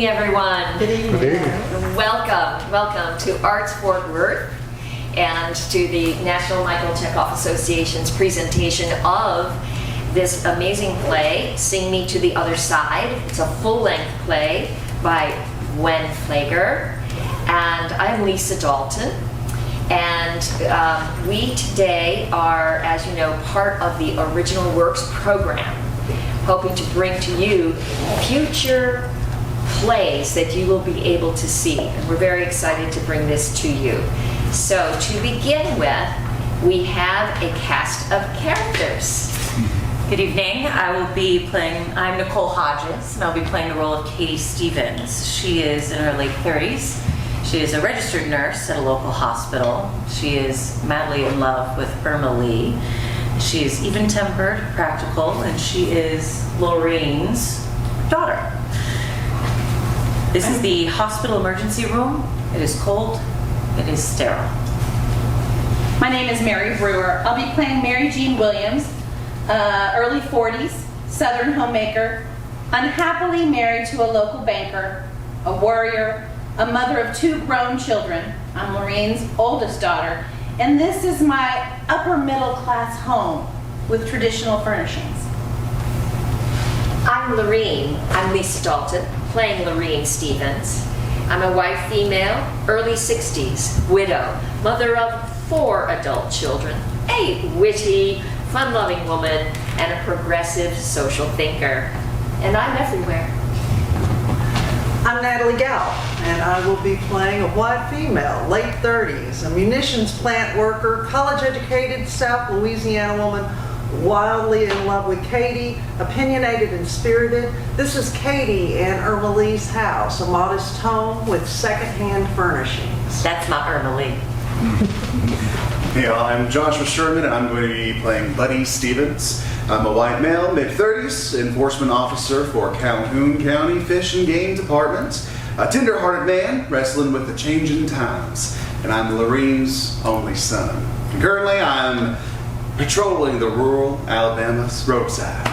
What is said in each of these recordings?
everyone. Good evening. Good evening. Welcome to Arts Fort Worth and to the National Michael Chekhov Association's presentation of this amazing play, Sing Me to the Other Side. It's a full-length play by Gwen. And I'm Lisa Dalton. And we today are, as you know, part of the Original Works program, hoping to bring to you future plays that you will be able to see. And we're very excited to bring this to you. So to begin with, we have a cast of characters. Good evening. I'm Nicole Hodges, and I'll be playing the role of Katie Stephens. She is in her late 30s. She is a registered nurse at a local hospital. She is madly in love with Irma Lee. She is even-tempered, practical, and she is Lorean's daughter. This is the hospital emergency room. It is cold. It is sterile. My name is Mary Brewer. I'll be playing Mary Jean Williams, early 40s, Southern homemaker, unhappily married to a local banker, a warrior, a mother of 2 grown children. I'm Lorean's oldest daughter, and this is my upper middle class home with traditional furnishings. I'm Lisa Dalton, playing Lorean Stephens. I'm a white female, early 60s, widow, mother of 4 adult children, a witty, fun-loving woman, and a progressive social thinker. And I'm everywhere. I'm Natalie Gow, and I will be playing a white female, late 30s, a munitions plant worker, college-educated South Louisiana woman, wildly in love with Katie, opinionated and spirited. This is Katie and Irma Lee's house, a modest home with second-hand furnishings. That's my Irma Lee. Hey, I'm Joshua Sherman, and I'm going to be playing Buddy Stephens. I'm a white male, mid-30s, enforcement officer for Calhoun County Fish and Game Department, a tender-hearted man wrestling with the changing times, and I'm Lorean's only son. And currently, I'm patrolling the rural Alabama's roadside.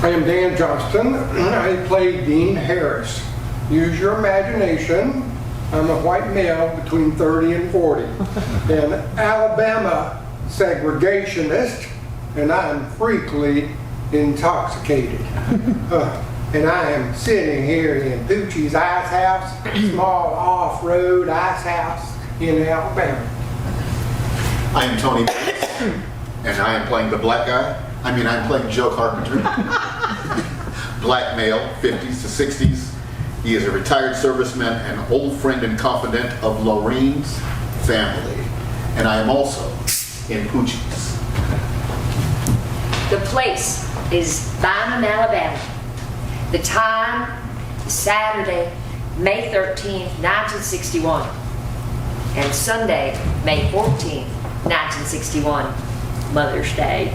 I am Dan Johnston. I play Dean Harris. Use your imagination. I'm a white male between 30 and 40. An Alabama segregationist, and I'm frequently intoxicated. And I am sitting here in Poochie's Ice House, small off-road ice house in Alabama. I am Tony Bates, and I am playing the black guy. I'm playing Joe Carpenter. Black male, 50s to 60s. He is a retired serviceman and old friend and confidant of Lorean's family. And I am also in Poochie's. The place is Bynum, Alabama. The time is Saturday, May 13th, 1961. And Sunday, May 14th, 1961, Mother's Day.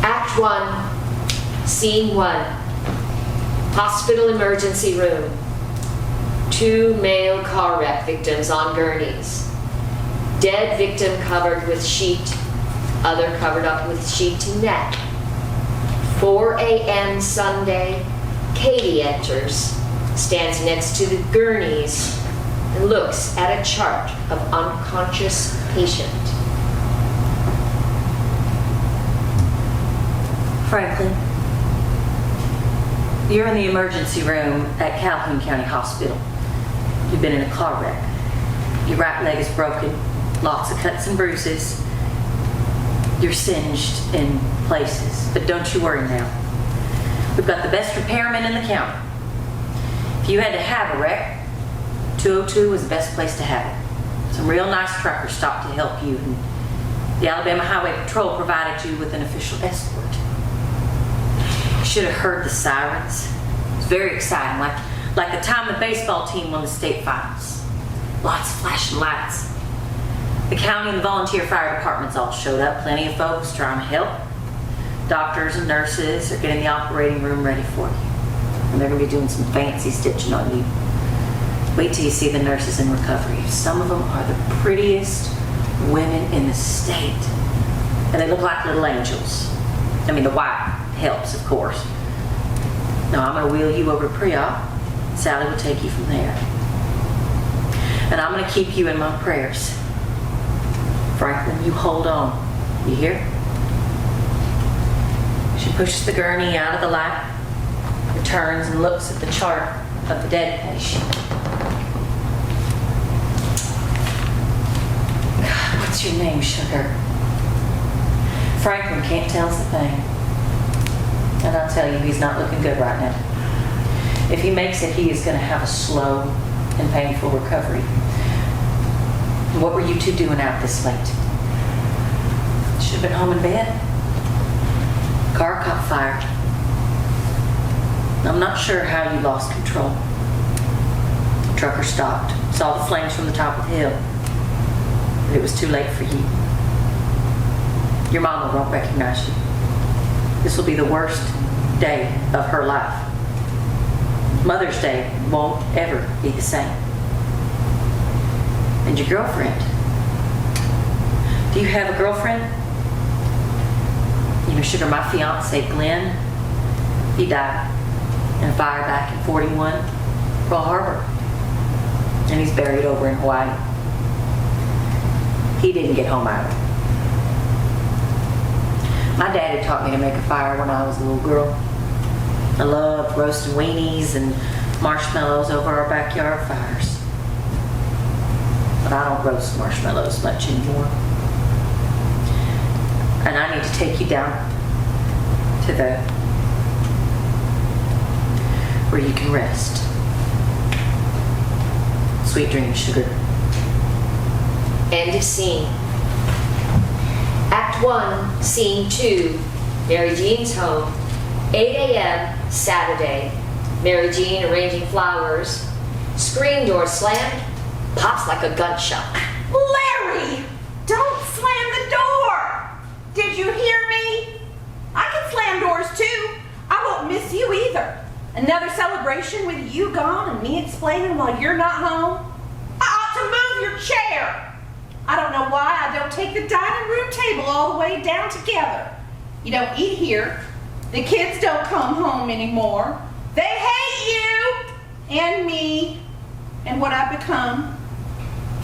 Act 1, Scene 1, hospital emergency room. 2 male car wreck victims on gurneys. Dead victim covered with sheet, other covered up with sheet to neck. 4 a.m. Sunday, Katie enters, stands next to the gurneys, and looks at a chart of unconscious patient. Franklin, you're in the emergency room at Calhoun County Hospital. You've been in a car wreck. Your right leg is broken, lots of cuts and bruises. You're singed in places, but don't you worry now. We've got the best repairman in the county. If you had to have a wreck, 202 was the best place to have it. Some real nice truckers stopped to help you, and the Alabama Highway Patrol provided you with an official escort. You should have heard the sirens. It was very exciting, like the time the baseball team won the state finals. Lots of flashing lights. The county and the volunteer fire departments all showed up. Plenty of folks trying to help. Doctors and nurses are getting the operating room ready for you. And they're going to be doing some fancy stitching on you. Wait till you see the nurses in recovery. Some of them are the prettiest women in the state. And they look like little angels. I mean, the white helps, of course. Now, I'm going to wheel you over to pre-op. Sally will take you from there. And I'm going to keep you in my prayers. Franklin, you hold on. You hear? She pushes the gurney out of the lap, returns and looks at the chart of the dead patient. God, what's your name, sugar? Franklin can't tell us a thing. And I'll tell you, he's not looking good right now. If he makes it, he is going to have a slow and painful recovery. What were you two doing out this late? Should have been home in bed. Car caught fire. I'm not sure how you lost control. The trucker stopped, saw the flames from the top of the hill, but it was too late for you. Your mama won't recognize you. This will be the worst day of her life. Mother's Day won't ever be the same. And your girlfriend. Do you have a girlfriend? You know, sugar, my fiance, Glenn, he died in a fire back in 41, Pearl Harbor. And he's buried over in Hawaii. He didn't get home either. My daddy taught me to make a fire when I was a little girl. I loved roasting weenies and marshmallows over our backyard fires. But I don't roast marshmallows much anymore. And I need to take you down to where you can rest. Sweet dreams, sugar. End of scene. Act 1, Scene 2, Mary Jean's home, 8 a.m. Saturday. Mary Jean arranging flowers. Screen door slammed, pops like a gunshot. Larry! Don't slam the door! Did you hear me? I can slam doors too. I won't miss you either. Another celebration with you gone and me explaining while you're not home? I ought to move your chair. I don't know why I don't take the dining room table all the way down together. You don't eat here. The kids don't come home anymore. They hate you and me and what I've become.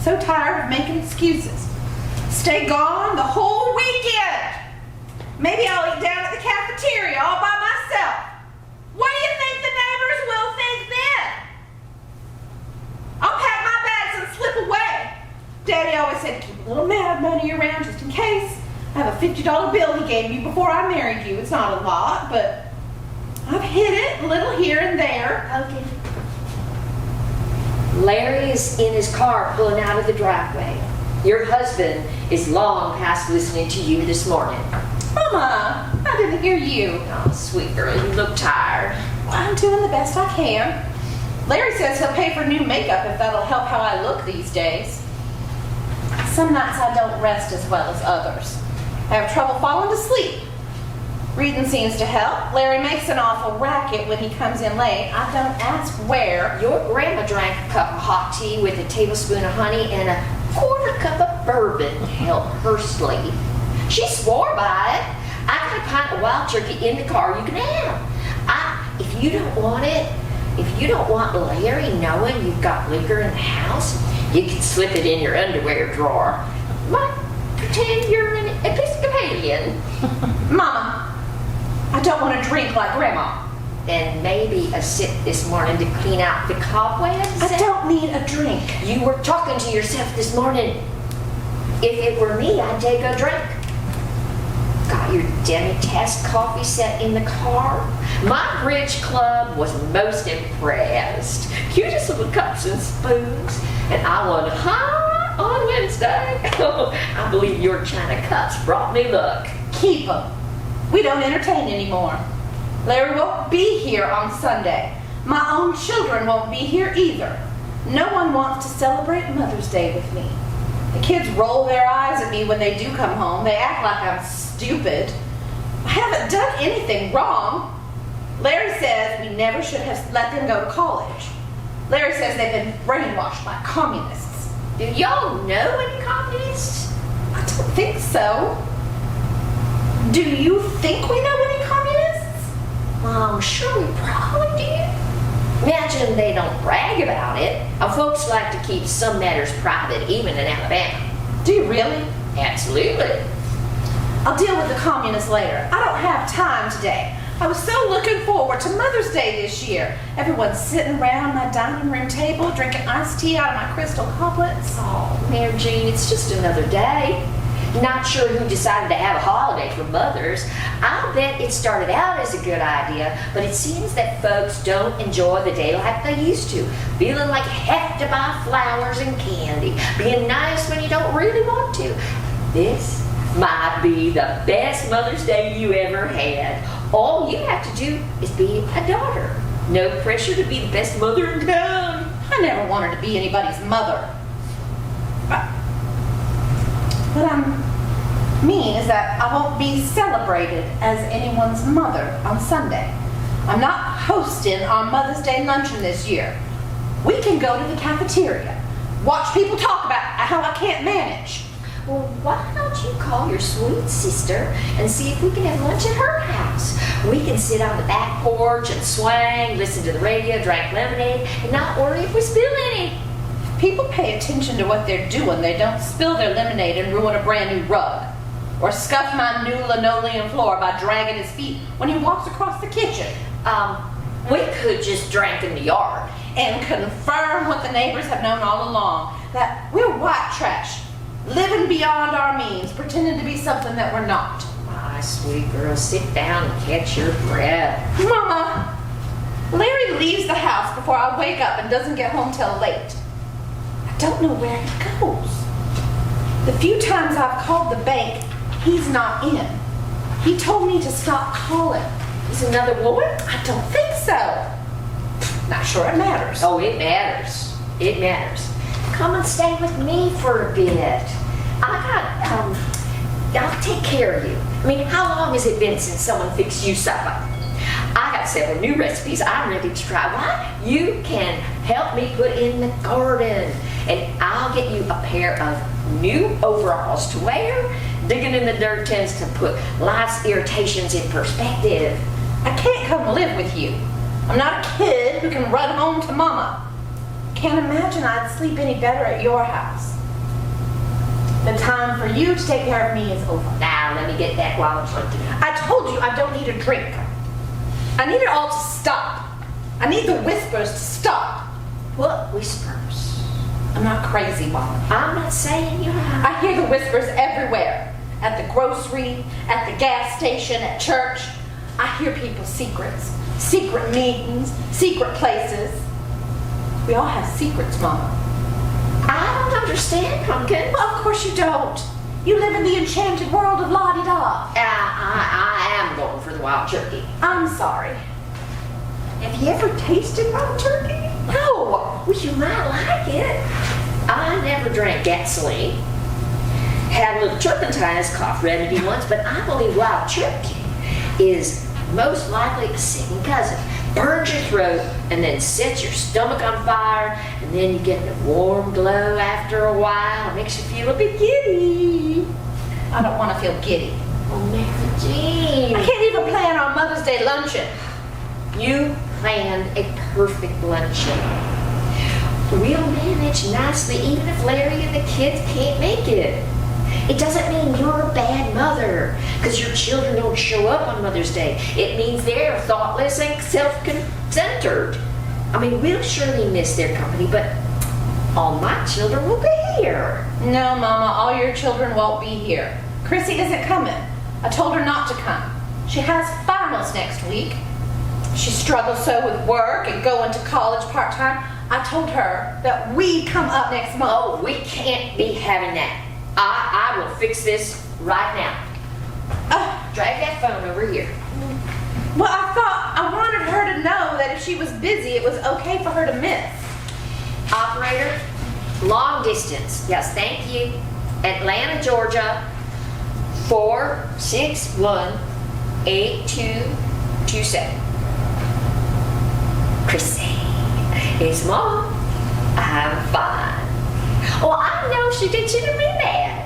So tired of making excuses. Stay gone the whole weekend. Maybe I'll eat down at the cafeteria all by myself. What do you think the neighbors will think then? I'll pack my bags and slip away. Daddy always said to keep a little mad money around just in case. I have a $50 bill he gave me before I married you. It's not a lot, but I've hid it a little here and there. Okay. Larry is in his car pulling out of the driveway. Your husband is long past listening to you this morning. Mama, I didn't hear you. Oh, sweet girl, you look tired. I'm doing the best I can. Larry says he'll pay for new makeup if that'll help how I look these days. Some nights I don't rest as well as others. I have trouble falling to sleep. Reading seems to help. Larry makes an awful racket when he comes in late. I don't ask where. Your grandma drank a cup of hot tea with a tablespoon of honey and a quarter cup of bourbon to help her sleep. She swore by it. I got a pint of wild turkey in the car you can have. If you don't want it, if you don't want Larry knowing you've got liquor in the house, you can slip it in your underwear drawer. Like, pretend you're an Episcopalian. Mama, I don't want to drink like Grandma. And maybe a sip this morning to clean out the cobwebs. I don't need a drink. You were talking to yourself this morning. If it were me, I'd take a drink. Got your demi-tasse coffee set in the car. My bridge club was most impressed. Cutest little cups and spoons. And I won high on Wednesday. I believe your china cups brought me luck. Keep them. We don't entertain anymore. Larry won't be here on Sunday. My own children won't be here either. No one wants to celebrate Mother's Day with me. The kids roll their eyes at me when they do come home. They act like I'm stupid. I haven't done anything wrong. Larry says we never should have let them go to college. Larry says they've been brainwashed by communists. Do y'all know any communists? I don't think so. Do you think we know any communists? I'm sure we probably do. Imagine they don't brag about it. Folks like to keep some matters private, even in Alabama. Do you really? Absolutely. I'll deal with the communists later. I don't have time today. I was so looking forward to Mother's Day this year. Everyone's sitting around my dining room table, drinking iced tea out of my crystal goblets. Oh, Mary Jean, it's just another day. Not sure who decided to have a holiday for mothers. I'll bet it started out as a good idea, but it seems that folks don't enjoy the day like they used to. Feeling like you have to buy flowers and candy. Being nice when you don't really want to. This might be the best Mother's Day you ever had. All you have to do is be a daughter. No pressure to be the best mother in town. I never wanted to be anybody's mother. What I mean is that I won't be celebrated as anyone's mother on Sunday. I'm not hosting our Mother's Day luncheon this year. We can go to the cafeteria, watch people talk about how I can't manage. Well, why don't you call your sweet sister and see if we can have lunch at her house? We can sit on the back porch and swang, listen to the radio, drink lemonade, and not worry if we spill any. People pay attention to what they're doing. They don't spill their lemonade and ruin a brand new rug. Or scuff my new linoleum floor by dragging his feet when he walks across the kitchen. We could just drink in the yard. And confirm what the neighbors have known all along, that we're white trash, living beyond our means, pretending to be something that we're not. My sweet girl, sit down and catch your breath. Mama, Larry leaves the house before I wake up and doesn't get home till late. I don't know where he goes. The few times I've called the bank, he's not in. He told me to stop calling. Is another woman? I don't think so. Not sure it matters. Oh, it matters. It matters. Come and stay with me for a bit. I'll take care of you. I mean, how long has it been since someone fixed you supper? I got several new recipes I'm ready to try. Why? You can help me put in the garden. And I'll get you a pair of new overalls to wear. Digging in the dirt tends to put life's irritations in perspective. I can't come live with you. I'm not a kid who can run home to Mama. Can't imagine I'd sleep any better at your house. The time for you to take care of me is over. Now, let me get that while I'm drinking. I told you I don't need a drink. I need it all to stop. I need the whispers to stop. What whispers? I'm not crazy, Mama. I'm not saying you're I hear the whispers everywhere. At the grocery, at the gas station, at church. I hear people's secrets. Secret meetings, secret places. We all have secrets, Mama. I don't understand, Pumpkin. Well, of course you don't. You live in the enchanted world of la-di-da. I am going for the wild turkey. I'm sorry. Have you ever tasted wild turkey? No. Well, you might like it. I never drank gasoline. Had a little turpentine cough remedy once, but I believe wild turkey is most likely a second cousin. Burns your throat and then sets your stomach on fire, and then you get the warm glow after a while. It makes you feel a bit giddy. I don't want to feel giddy. Oh, Mary Jean. I can't even plan our Mother's Day luncheon. You planned a perfect luncheon. We'll manage nicely even if Larry and the kids can't make it. It doesn't mean you're a bad mother because your children don't show up on Mother's Day. It means they're thoughtless and self-centered. I mean, we'll surely miss their company, but all my children will be here. No, Mama, all your children won't be here. Chrissy isn't coming. I told her not to come. She has finals next week. She struggles so with work and going to college part-time. I told her that we'd come up next month. Oh, we can't be having that. I will fix this right now. Drag that phone over here. Well, I wanted her to know that if she was busy, it was okay for her to miss. Operator, long distance. Yes, thank you. Atlanta, Georgia, 461-8227. Chrissy, it's Mom. I'm fine. Well, I know she did you to me bad.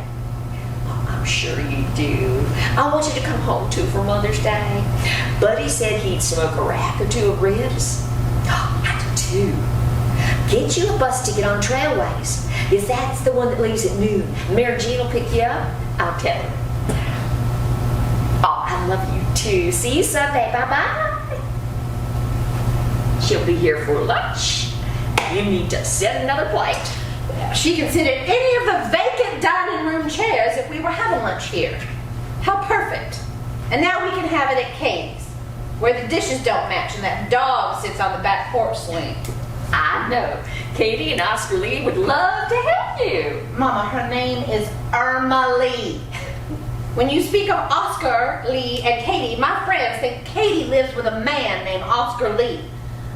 I'm sure you do. I want you to come home too for Mother's Day. Buddy said he'd smoke a rack or two of ribs. Oh, I do too. Get you a bus ticket on Trailways. If that's the one that leaves at noon, Mary Jean will pick you up. I'll tell her. Oh, I love you too. See you Sunday. Bye-bye. She'll be here for lunch. You need to set another plate. She can sit in any of the vacant dining room chairs if we were having lunch here. How perfect. And now we can have it at Katie's, where the dishes don't match and that dog sits on the back porch swing. I know. Katie and Oscar Lee would love to help you. Mama, her name is Irma Lee. When you speak of Oscar Lee and Katie, my friends think Katie lives with a man named Oscar Lee.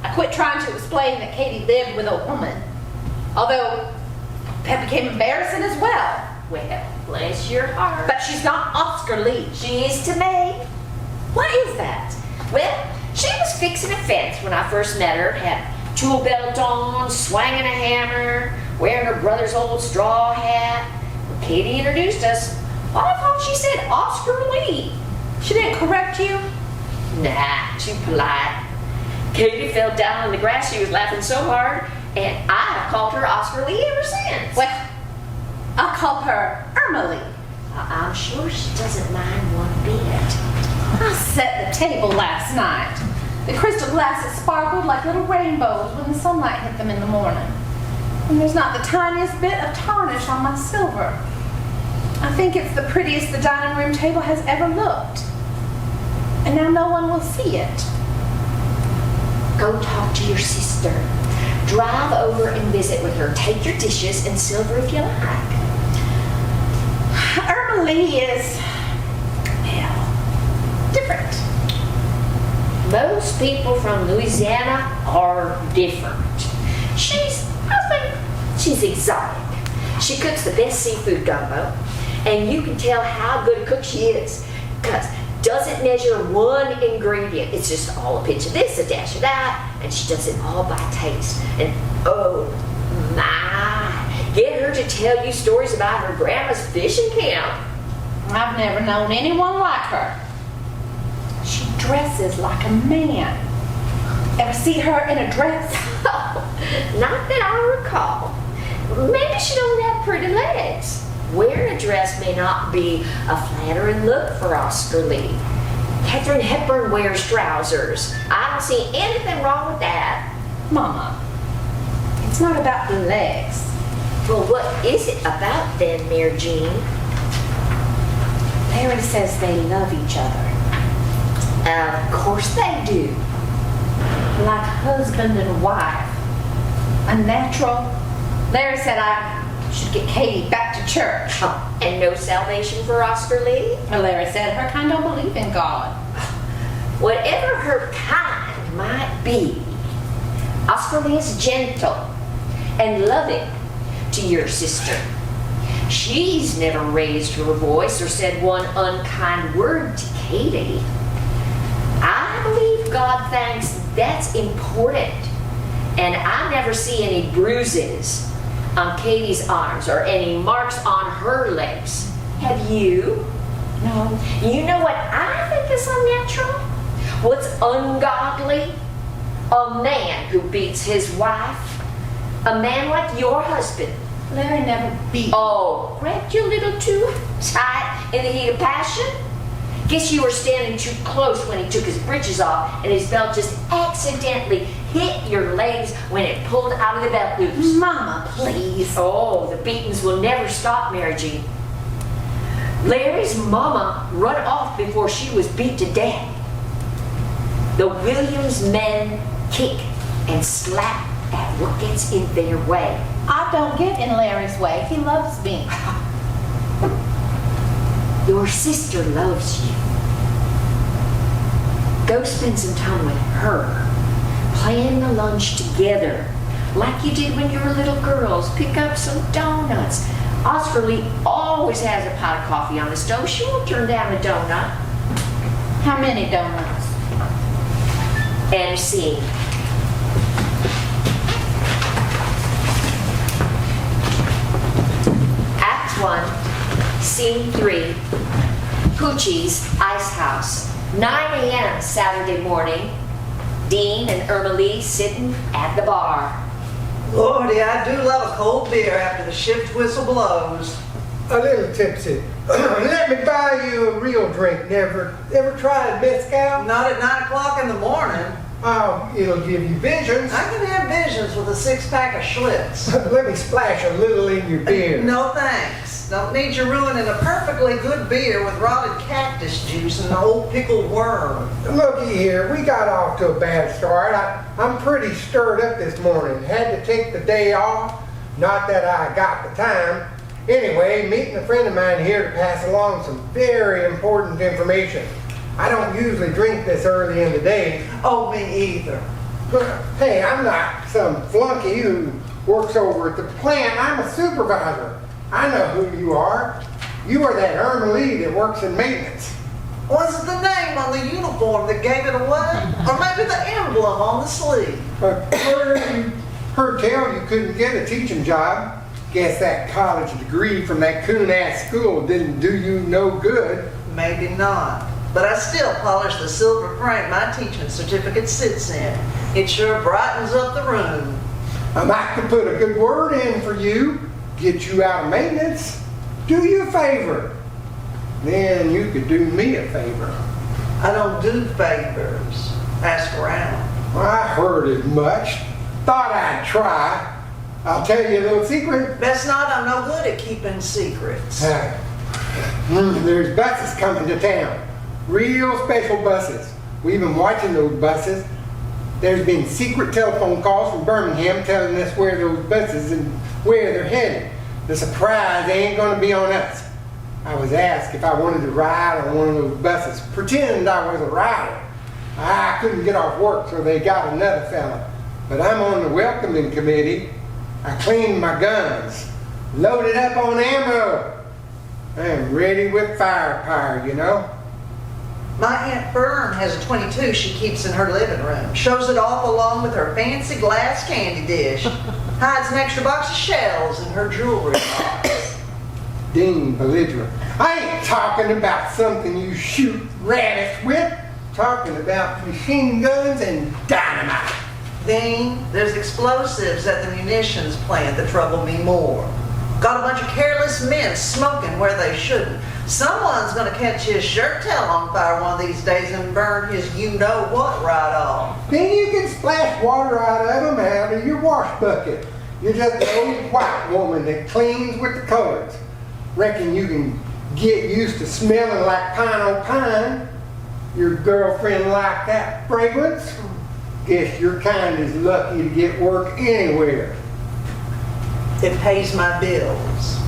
I quit trying to explain that Katie lived with a woman, although that became embarrassing as well. Well, bless your heart. But she's not Oscar Lee. She is to me. What is that? Well, she was fixing a fence when I first met her. Had tool belt on, swinging a hammer, wearing her brother's old straw hat. When Katie introduced us, I thought she said Oscar Lee. She didn't correct you? Nah, too polite. Katie fell down in the grass. She was laughing so hard, and I have called her Oscar Lee ever since. Well, I'll call her Irma Lee. I'm sure she doesn't mind one bit. I set the table last night. The crystal glasses sparkled like little rainbows when the sunlight hit them in the morning. And there's not the tiniest bit of tarnish on my silver. I think it's the prettiest the dining room table has ever looked. And now no one will see it. Go talk to your sister. Drive over and visit with her. Take your dishes and silver if you like. Irma Lee is, well, different. Most people from Louisiana are different. I think she's exotic. She cooks the best seafood gumbo, and you can tell how good a cook she is because doesn't measure one ingredient. It's just all a pinch of this, a dash of that, and she does it all by taste. And oh my, get her to tell you stories about her grandma's fishing camp. I've never known anyone like her. She dresses like a man. Ever see her in a dress? Not that I recall. Maybe she don't have pretty legs. Wearing a dress may not be a flattering look for Oscar Lee. Katharine Hepburn wears trousers. I don't see anything wrong with that. Mama, it's not about the legs. Well, what is it about then, Mary Jean? Larry says they love each other. Of course they do. Like husband and wife. A natural. Larry said I should get Katie back to church. And no salvation for Oscar Lee? Well, Larry said her kind don't believe in God. Whatever her kind might be, Oscar Lee is gentle and loving to your sister. She's never raised her voice or said one unkind word to Katie. I believe God thinks that's important. And I never see any bruises on Katie's arms or any marks on her legs. Have you? No. You know what I think is unnatural? What's ungodly? A man who beats his wife. A man like your husband. Larry never beat. Oh, grabbed you a little too tight in the heat of passion? Guess you were standing too close when he took his breeches off and his belt just accidentally hit your legs when it pulled out of the belt loops. Mama, please. Oh, the beatings will never stop, Mary Jean. Larry's mama run off before she was beat to death. The Williams men kick and slap at what gets in their way. I don't get in Larry's way. He loves me. Your sister loves you. Go spend some time with her. Plan the lunch together. Like you did when you were little girls. Pick up some donuts. Oscar Lee always has a pot of coffee on the stove. She won't turn down a donut. How many donuts? And a scene. Act 1, Scene 3, Poochie's Ice House. 9 a.m. Saturday morning. Dean and Irma Lee sitting at the bar. Lordy, I do love a cold beer after the shift whistle blows. A little tipsy. Let me buy you a real drink. Never tried mezcal? Not at 9 o'clock in the morning. Oh, it'll give you visions. I can have visions with a 6-pack of Schlitz. Let me splash a little in your beer. No thanks. Don't need you ruining a perfectly good beer with rotted cactus juice and an old pickled worm. Looky here, we got off to a bad start. I'm pretty stirred up this morning. Had to take the day off. Not that I got the time. Anyway, meeting a friend of mine here to pass along some very important information. I don't usually drink this early in the day. Oh, me either. But, hey, I'm not some flunky who works over at the plant. I'm a supervisor. I know who you are. You are that Irma Lee that works in maintenance. Was it the name on the uniform that gave it away? Or maybe the emblem on the sleeve? Heard tell you couldn't get a teaching job. Guess that college degree from that coon-ass school didn't do you no good. Maybe not. But I still polish the silver frame my teaching certificate sits in. It sure brightens up the room. I might could put a good word in for you, get you out of maintenance, do you a favor. Then you could do me a favor. I don't do favors. Ask around. Well, I heard as much. Thought I'd try. I'll tell you a little secret. Best not, I'm no good at keeping secrets. There's buses coming to town. Real special buses. We've been watching those buses. There's been secret telephone calls from Birmingham telling us where those buses and where they're headed. The surprise ain't gonna be on us. I was asked if I wanted to ride on one of those buses. Pretend I was a rider. I couldn't get off work, so they got another fella. But I'm on the welcoming committee. I cleaned my guns, loaded up on ammo. I'm ready with firepower, you know. My Aunt Fern has a 22 she keeps in her living room. Shows it off along with her fancy glass candy dish. Hides an extra box of shells in her jewelry box. Dean belligerent. I ain't talking about something you shoot rabbits with. Talking about machine guns and dynamite. Dean, there's explosives at the munitions plant that trouble me more. Got a bunch of careless men smoking where they shouldn't. Someone's gonna catch his shirt tail on fire one of these days and burn his you-know-what right off. Then you can splash water out of them out of your wash bucket. You're just an old white woman that cleans with the colors. Reckon you can get used to smelling like pine on pine. Your girlfriend like that fragrance? Guess your kind is lucky to get work anywhere. It pays my bills.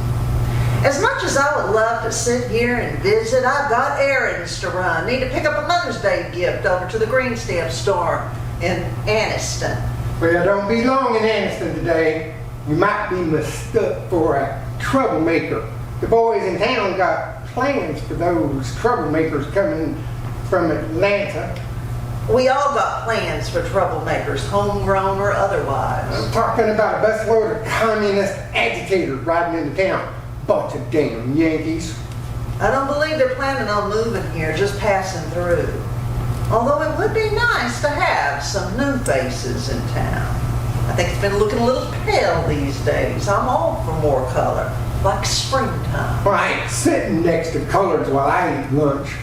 As much as I would love to sit here and visit, I've got errands to run. Need to pick up a Mother's Day gift over to the green stamp store in Anniston. Well, don't be long in Anniston today. You might be mistook for a troublemaker. The boys in town got plans for those troublemakers coming from Atlanta. We all got plans for troublemakers, homegrown or otherwise. I'm talking about a busload of communist agitators riding into town. Bunch of damn Yankees. I don't believe they're planning on moving here, just passing through. Although it would be nice to have some new faces in town. I think it's been looking a little pale these days. I'm all for more color, like springtime. Well, I ain't sitting next to colors while I eat lunch.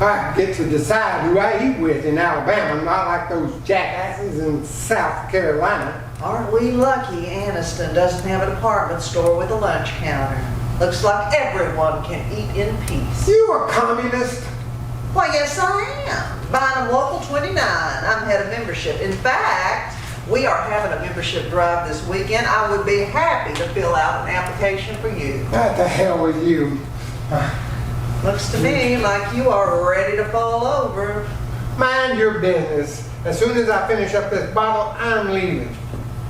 I get to decide who I eat with in Alabama, not like those jackasses in South Carolina. Aren't we lucky Anniston doesn't have a department store with a lunch counter? Looks like everyone can eat in peace. You a communist? Why, yes I am. Bynum Local 29. I'm head of membership. In fact, we are having a membership drive this weekend. I would be happy to fill out an application for you. What the hell with you? Looks to me like you are ready to fall over. Mind your business. As soon as I finish up this bottle, I'm leaving.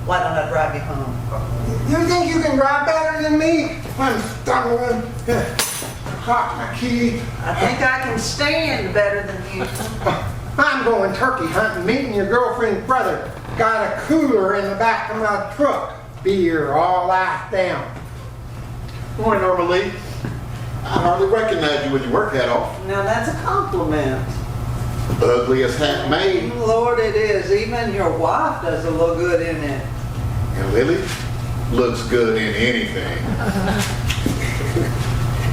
Why don't I drive you home? You think you can drive better than me? I'm stumbling. Caught my key. I think I can stand better than you. I'm going turkey hunting, meeting your girlfriend's brother. Got a cooler in the back of my truck. Beer all iced down. Morning, Norma Lee. I hardly recognize you with your work hat off. Now that's a compliment. Ugliest hat made. Lord, it is. Even your wife doesn't look good in it. And Lily looks good in anything.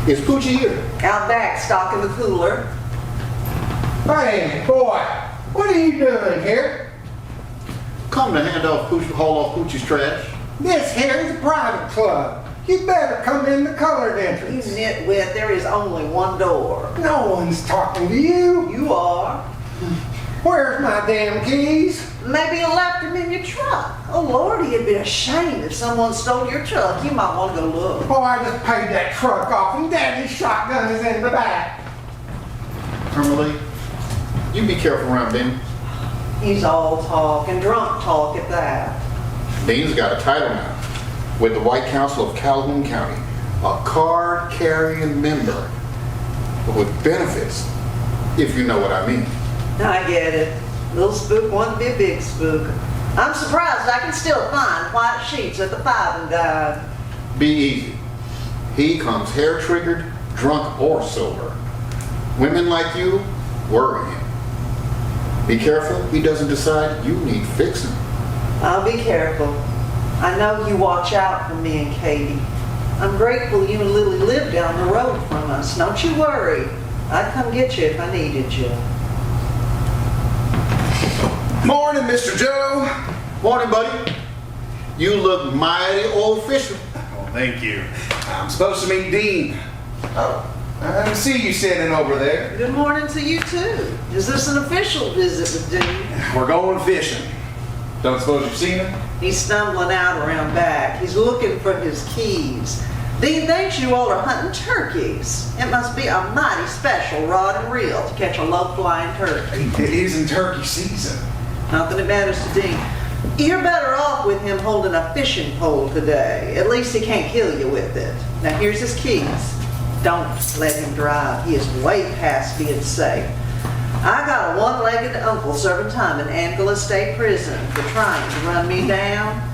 Is Poochie here? Out back, stocking the cooler. Hey, boy, what are you doing here? Come to haul off Poochie's trash. This here is a private club. You better come in the colored You entrance. nitwit, there is only one door. No one's talking to you. You are. Where's my damn keys? Maybe you left them in your truck. Oh Lord, it'd be a shame if someone stole your truck. You might want to go look. Oh, I just paid that truck off and Daddy's shotgun is in the back. Emily, you be careful around Bynum. He's all talk and drunk talk at that. Dean's got a title now with the White Council of Calhoun County, a card-carrying member with benefits, if you know what I mean. I get it. Little spook won't be a big spook. I'm surprised I can still find white sheets at the Five and Dime. Be easy. He comes hair-triggered, drunk or sober. Women like you worry him. Be careful he doesn't decide you need fixing. I'll be careful. I know you watch out for me and Katie. I'm grateful you and Lily live down the road from us. Don't you worry. I'd come get you if I needed you. Morning, Mr. Joe. Morning, buddy. You look mighty old-fashioned. Well, thank you. I'm supposed to meet Dean. Oh, I see you standing over there. Good morning to you too. Is this an official visit with Dean? We're going fishing. Don't suppose you've seen him? He's stumbling out around back. He's looking for his keys. Dean thinks you all are hunting turkeys. It must be a mighty special rod and reel to catch a low-flying turkey. It isn't turkey season. Not that it matters to Dean. You're better off with him holding a fishing pole today. At least he can't kill you with it. Now here's his keys. Don't let him drive. He is way past being safe. I got a one-legged uncle serving time in Angola State Prison for trying to run me down.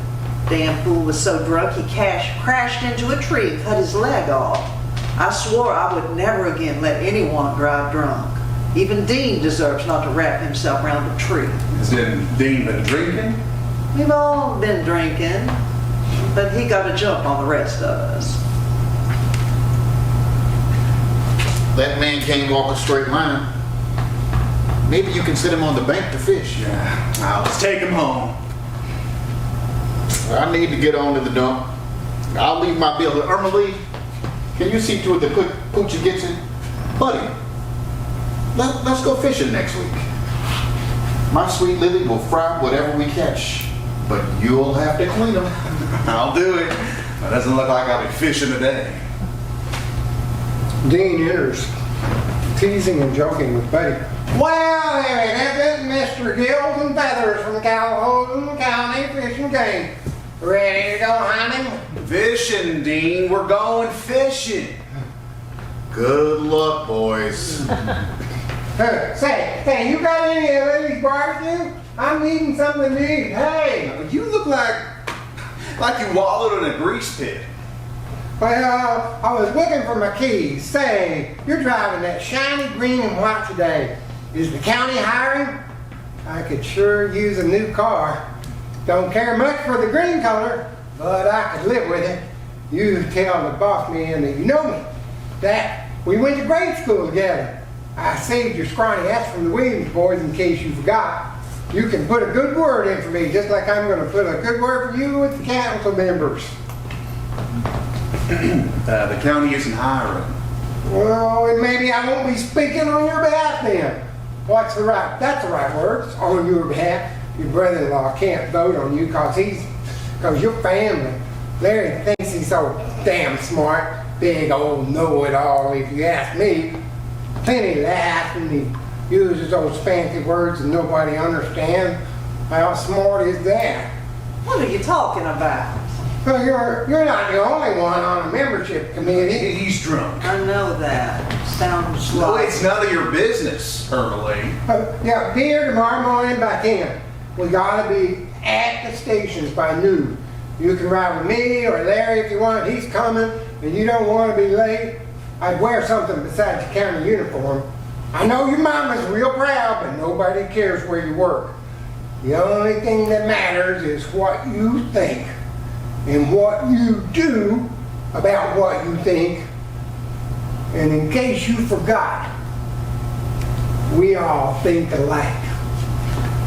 Damn fool was so drunk he crashed into a tree and cut his leg off. I swore I would never again let anyone drive drunk. Even Dean deserves not to wrap himself around a tree. Has Dean been drinking? We've all been drinking, but he got a jump on the rest of us. That man can't walk a straight line. Maybe you can sit him on the bank to fish. Yeah, I'll just take him home. I need to get on to the dump. I'll leave my bill to Irma Lee. Can you see to it that Poochie gets it? Buddy, let's go fishing next week. My sweet Lily will fry whatever we catch, but you'll have to clean them. I'll do it. It doesn't look like I'll be fishing today. Dean enters, teasing and joking with Betty. Well, there it is, Mr. Gills and Feathers from Calhoun County Fish and Game. Ready to go hunting? Fishing, Dean. We're going fishing. Good luck, boys. Say, you got any of Lily's barbecue? I'm needing something to eat. Hey! You look like you wallowed in a grease pit. Well, I was looking for my keys. Say, you're driving that shiny green and white today. Is the county hiring? I could sure use a new car. Don't care much for the green color, but I could live with it. You tell the boss man that you know me. That we went to grade school together. I saved your scrawny ass from the Williams boys in case you forgot. You can put a good word in for me, just like I'm going to put a good word for you with the council members. The county isn't hiring. Well, and maybe I won't be speaking on your behalf then. That's the right word, on your behalf. Your brother-in-law can't vote on you because your family. Larry thinks he's so damn smart, big old know-it-all if you ask me. Plenty laugh and he uses those fancy words that nobody understands. How smart is that? What are you talking about? Well, you're not the only one on a membership committee. He's drunk. I know that. Sounds No, like... it's none of your business, Irma Lee. Yeah, be here tomorrow morning by 10. We gotta be at the stations by noon. You can ride with me or Larry if you want. He's coming and you don't want to be late. I'd wear something besides your county uniform. I know your mama's real proud, but nobody cares where you work. The only thing that matters is what you think and what you do about what you think. And in case you forgot, we all think alike.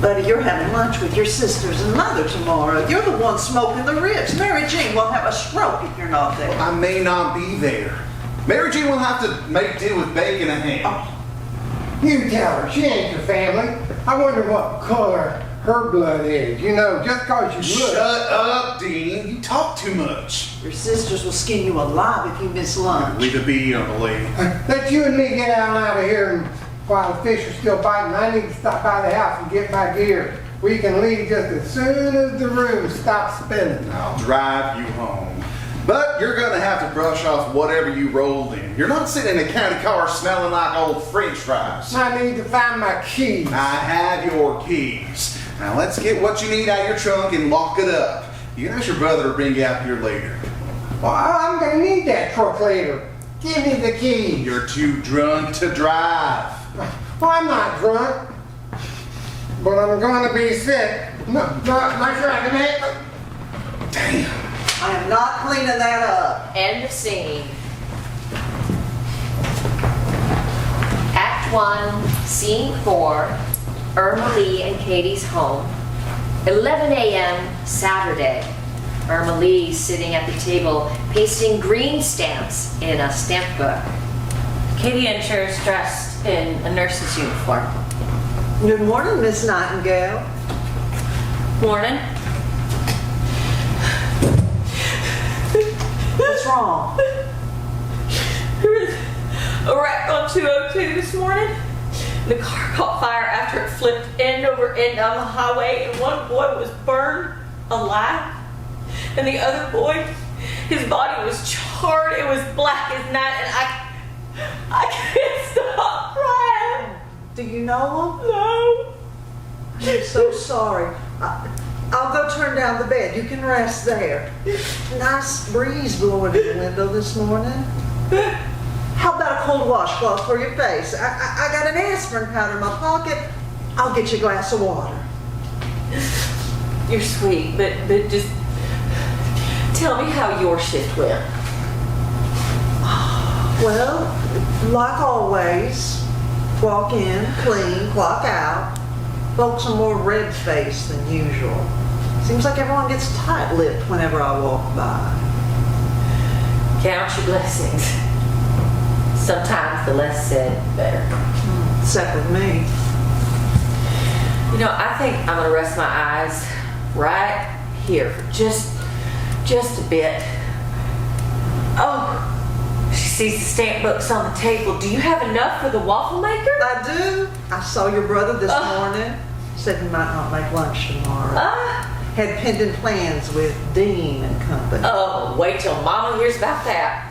Buddy, you're having lunch with your sisters and mother tomorrow. You're the one smoking the ribs. Mary Jean will have a stroke if you're not there. I may not be there. Mary Jean will have to make do with bacon and ham. You tell her, she ain't your family. I wonder what color her blood is. You know, just because you look. Shut up, Dean. You talk too much. Your sisters will skin you alive if you miss lunch. Leave it be, Uncle Lee. Let you and me get out of here, and while the fish are still biting, I need to stop by the house and get my gear. We can leave just as soon as the room stops spinning. I'll drive you home. But you're gonna have to brush off whatever you rolled in. You're not sitting in a county car smelling like old French fries. I need to find my keys. I have your keys. Now let's get what you need out of your trunk and lock it up. You can ask your brother to bring you out here later. Well, I'm gonna need that truck later. Give me the keys. You're too drunk to drive. Well, I'm not drunk, but I'm gonna be sick. No, not driving it. Damn. I am not cleaning that up. End of scene. Act 1, Scene 4, Irma Lee and Katie's home. 11 a.m. Saturday. Irma Lee sitting at the table pasting green stamps in a stamp book. Katie enters dressed in a nurse's uniform. Good morning, Miss Nightingale. Morning. What's wrong? There was a wreck on 202 this morning. The car caught fire after it flipped end over end on the highway, and one boy was burned alive. And the other boy, his body was charred. It was black as night, and I can't stop crying. Do you know them? No. I'm so sorry. I'll go turn down the bed. You can rest there. Nice breeze blowing in the window this morning. How about a cold washcloth for your face? I got an aspirin powder in my pocket. I'll get you a glass of water. You're sweet, but just tell me how your shift went. Well, like always, walk in, clean, clock out. Folks are more red-faced than usual. Seems like everyone gets tight-lipped whenever I walk by. Count your blessings. Sometimes the less said, better. Except with me. You know, I think I'm gonna rest my eyes right here for just a bit. Oh, she sees the stamp books on the table. Do you have enough for the waffle maker? I do. I saw your brother this morning. Said he might not make lunch tomorrow. Had pending plans with Dean and company. Oh, wait till Mama hears about that.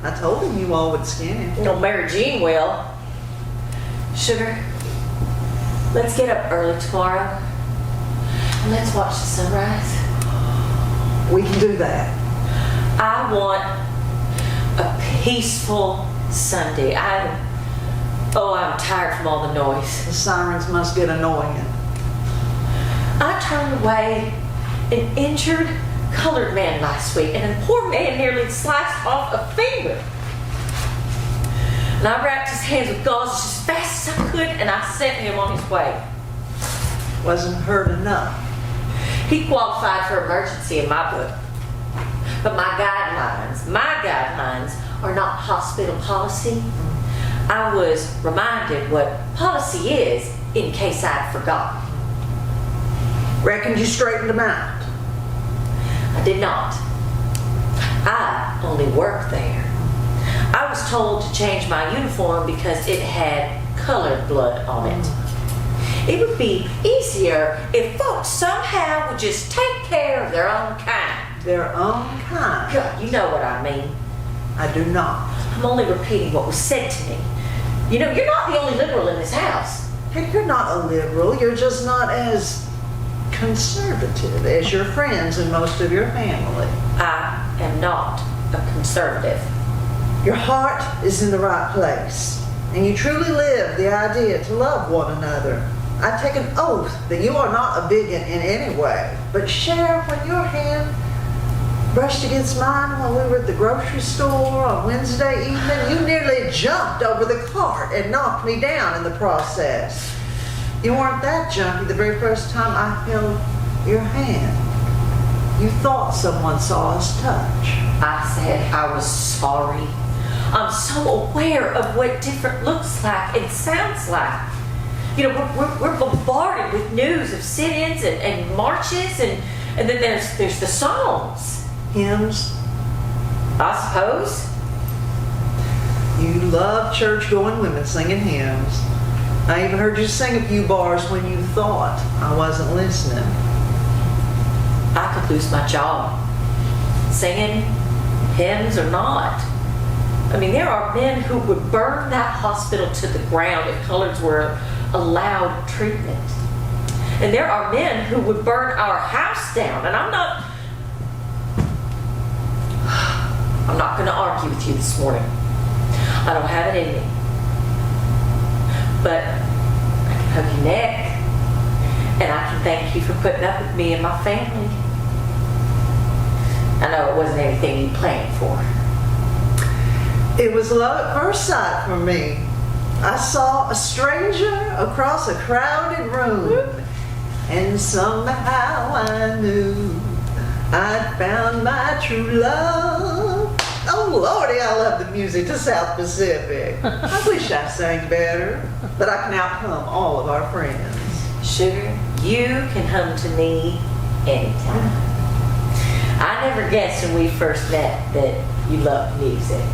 I told him you all would skin him. No, Mary Jean will. Sugar, let's get up early tomorrow and let's watch the sunrise. We can do that. I want a peaceful Sunday. I'm tired from all the noise. The sirens must get annoying. I turned away an injured colored man last week, and the poor man nearly sliced off a finger. And I wrapped his hands with gauze as fast as I could, and I sent him on his way. Wasn't hurt enough. He qualified for emergency in my book. But my guidelines are not hospital policy. I was reminded what policy is in case I'd forgotten. Reckoned you straightened him out. I did not. I only worked there. I was told to change my uniform because it had colored blood on it. It would be easier if folks somehow would just take care of their own kind. Their own kind. God, you know what I mean. I do not. I'm only repeating what was said to me. You know, you're not the only liberal in this house. Hey, you're not a liberal. You're just not as conservative as your friends and most of your family. I am not a conservative. Your heart is in the right place, and you truly live the idea to love one another. I take an oath that you are not a bigot in any way, but Sheriff, when your hand brushed against mine while we were at the grocery store on Wednesday evening, you nearly jumped over the cart and knocked me down in the process. You weren't that jumpy the very first time I held your hand. You thought someone saw us touch. I said I was sorry. I'm so aware of what different looks like and sounds like. You know, we're bombarded with news of sit-ins and marches, and then there's the songs. Hymns. I suppose. You love church-going women singing hymns. I even heard you sing a few bars when you thought I wasn't listening. I could lose my job. Singing hymns or not. I mean, there are men who would burn that hospital to the ground if coloreds were allowed treatment. And there are men who would burn our house down. And I'm not going to argue with you this morning. I don't have it in me. But I can hug your neck. And I can thank you for putting up with me and my family. I know it wasn't anything you planned for. It was love at first sight for me. I saw a stranger across a crowded room, and somehow I knew I'd found my true love. Oh Lordy, I love the music to South Pacific. I wish I sang better, but I can outcome all of our friends. Sugar, you can hum to me anytime. I never guessed when we first met that you loved music.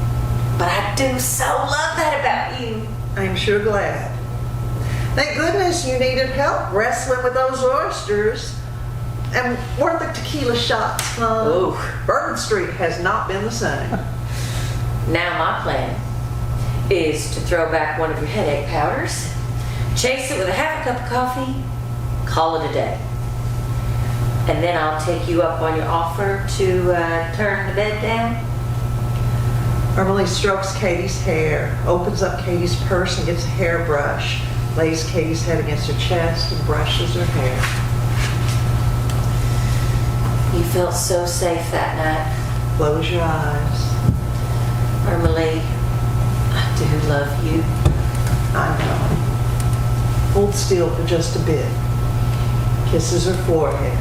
But I do so love that about you. I'm sure glad. Thank goodness you needed help wrestling with those oysters. And weren't the tequila shots fun? Ooh. Bourbon Street has not been the same. Now my plan is to throw back one of your headache powders, chase it with a half a cup of coffee, call it a day. And then I'll take you up on your offer to turn the bed down. Emily strokes Katie's hair, opens up Katie's purse and gets a hairbrush, lays Katie's head against her chest and brushes her hair. You felt so safe that night. Close your eyes. Emily, I do love you. I know. Hold still for just a bit. Kisses her forehead.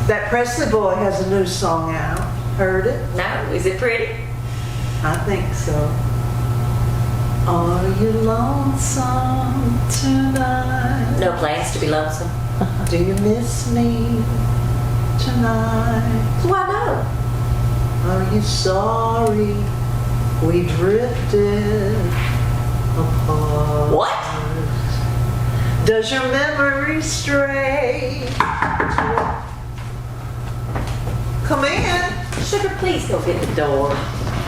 That Presley boy has a new song out. Heard it? No, is it pretty? I think so. Are you lonesome tonight? No plans to be lonesome? Do you miss me tonight? Why no? Are you sorry we drifted apart? What? Does your memory stray? Come in. Sugar, please go get the door.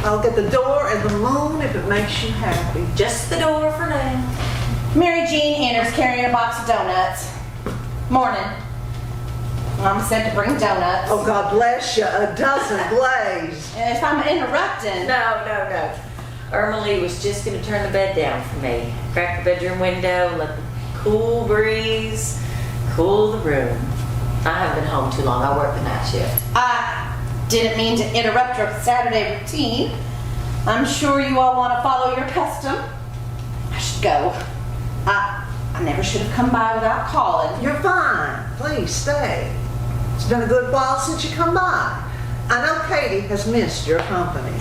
I'll get the door and the moon if it makes you happy. Just the door for now. Mary Jean enters carrying a box of donuts. Morning. Mom said to bring donuts. Oh, God bless you. A dozen blaze. If I'm interrupting. No. Emily was just going to turn the bed down for me. Crack the bedroom window, let the cool breeze cool the room. I haven't been home too long. I work the night shift. I didn't mean to interrupt your Saturday routine. I'm sure you all want to follow your custom. I should go. I never should have come by without calling. You're fine. Please stay. It's been a good while since you come by. I know Katie has missed your company.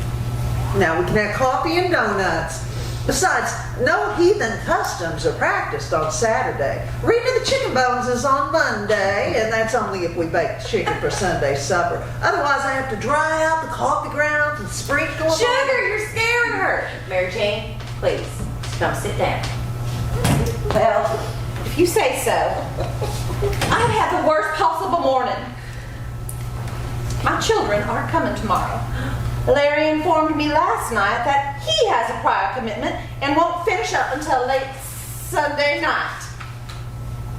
Now we can have coffee and donuts. Besides, no heathen customs are practiced on Saturday. Reading of the chicken bones is on Monday, and that's only if we bake chicken for Sunday supper. Otherwise, I have to dry out the coffee grounds and sprinkle them. Sugar, you're scaring her. Mary Jane, please, come sit down. Well, if you say so. I've had the worst possible morning. My children aren't coming tomorrow. Larry informed me last night that he has a prior commitment and won't finish up until late Sunday night.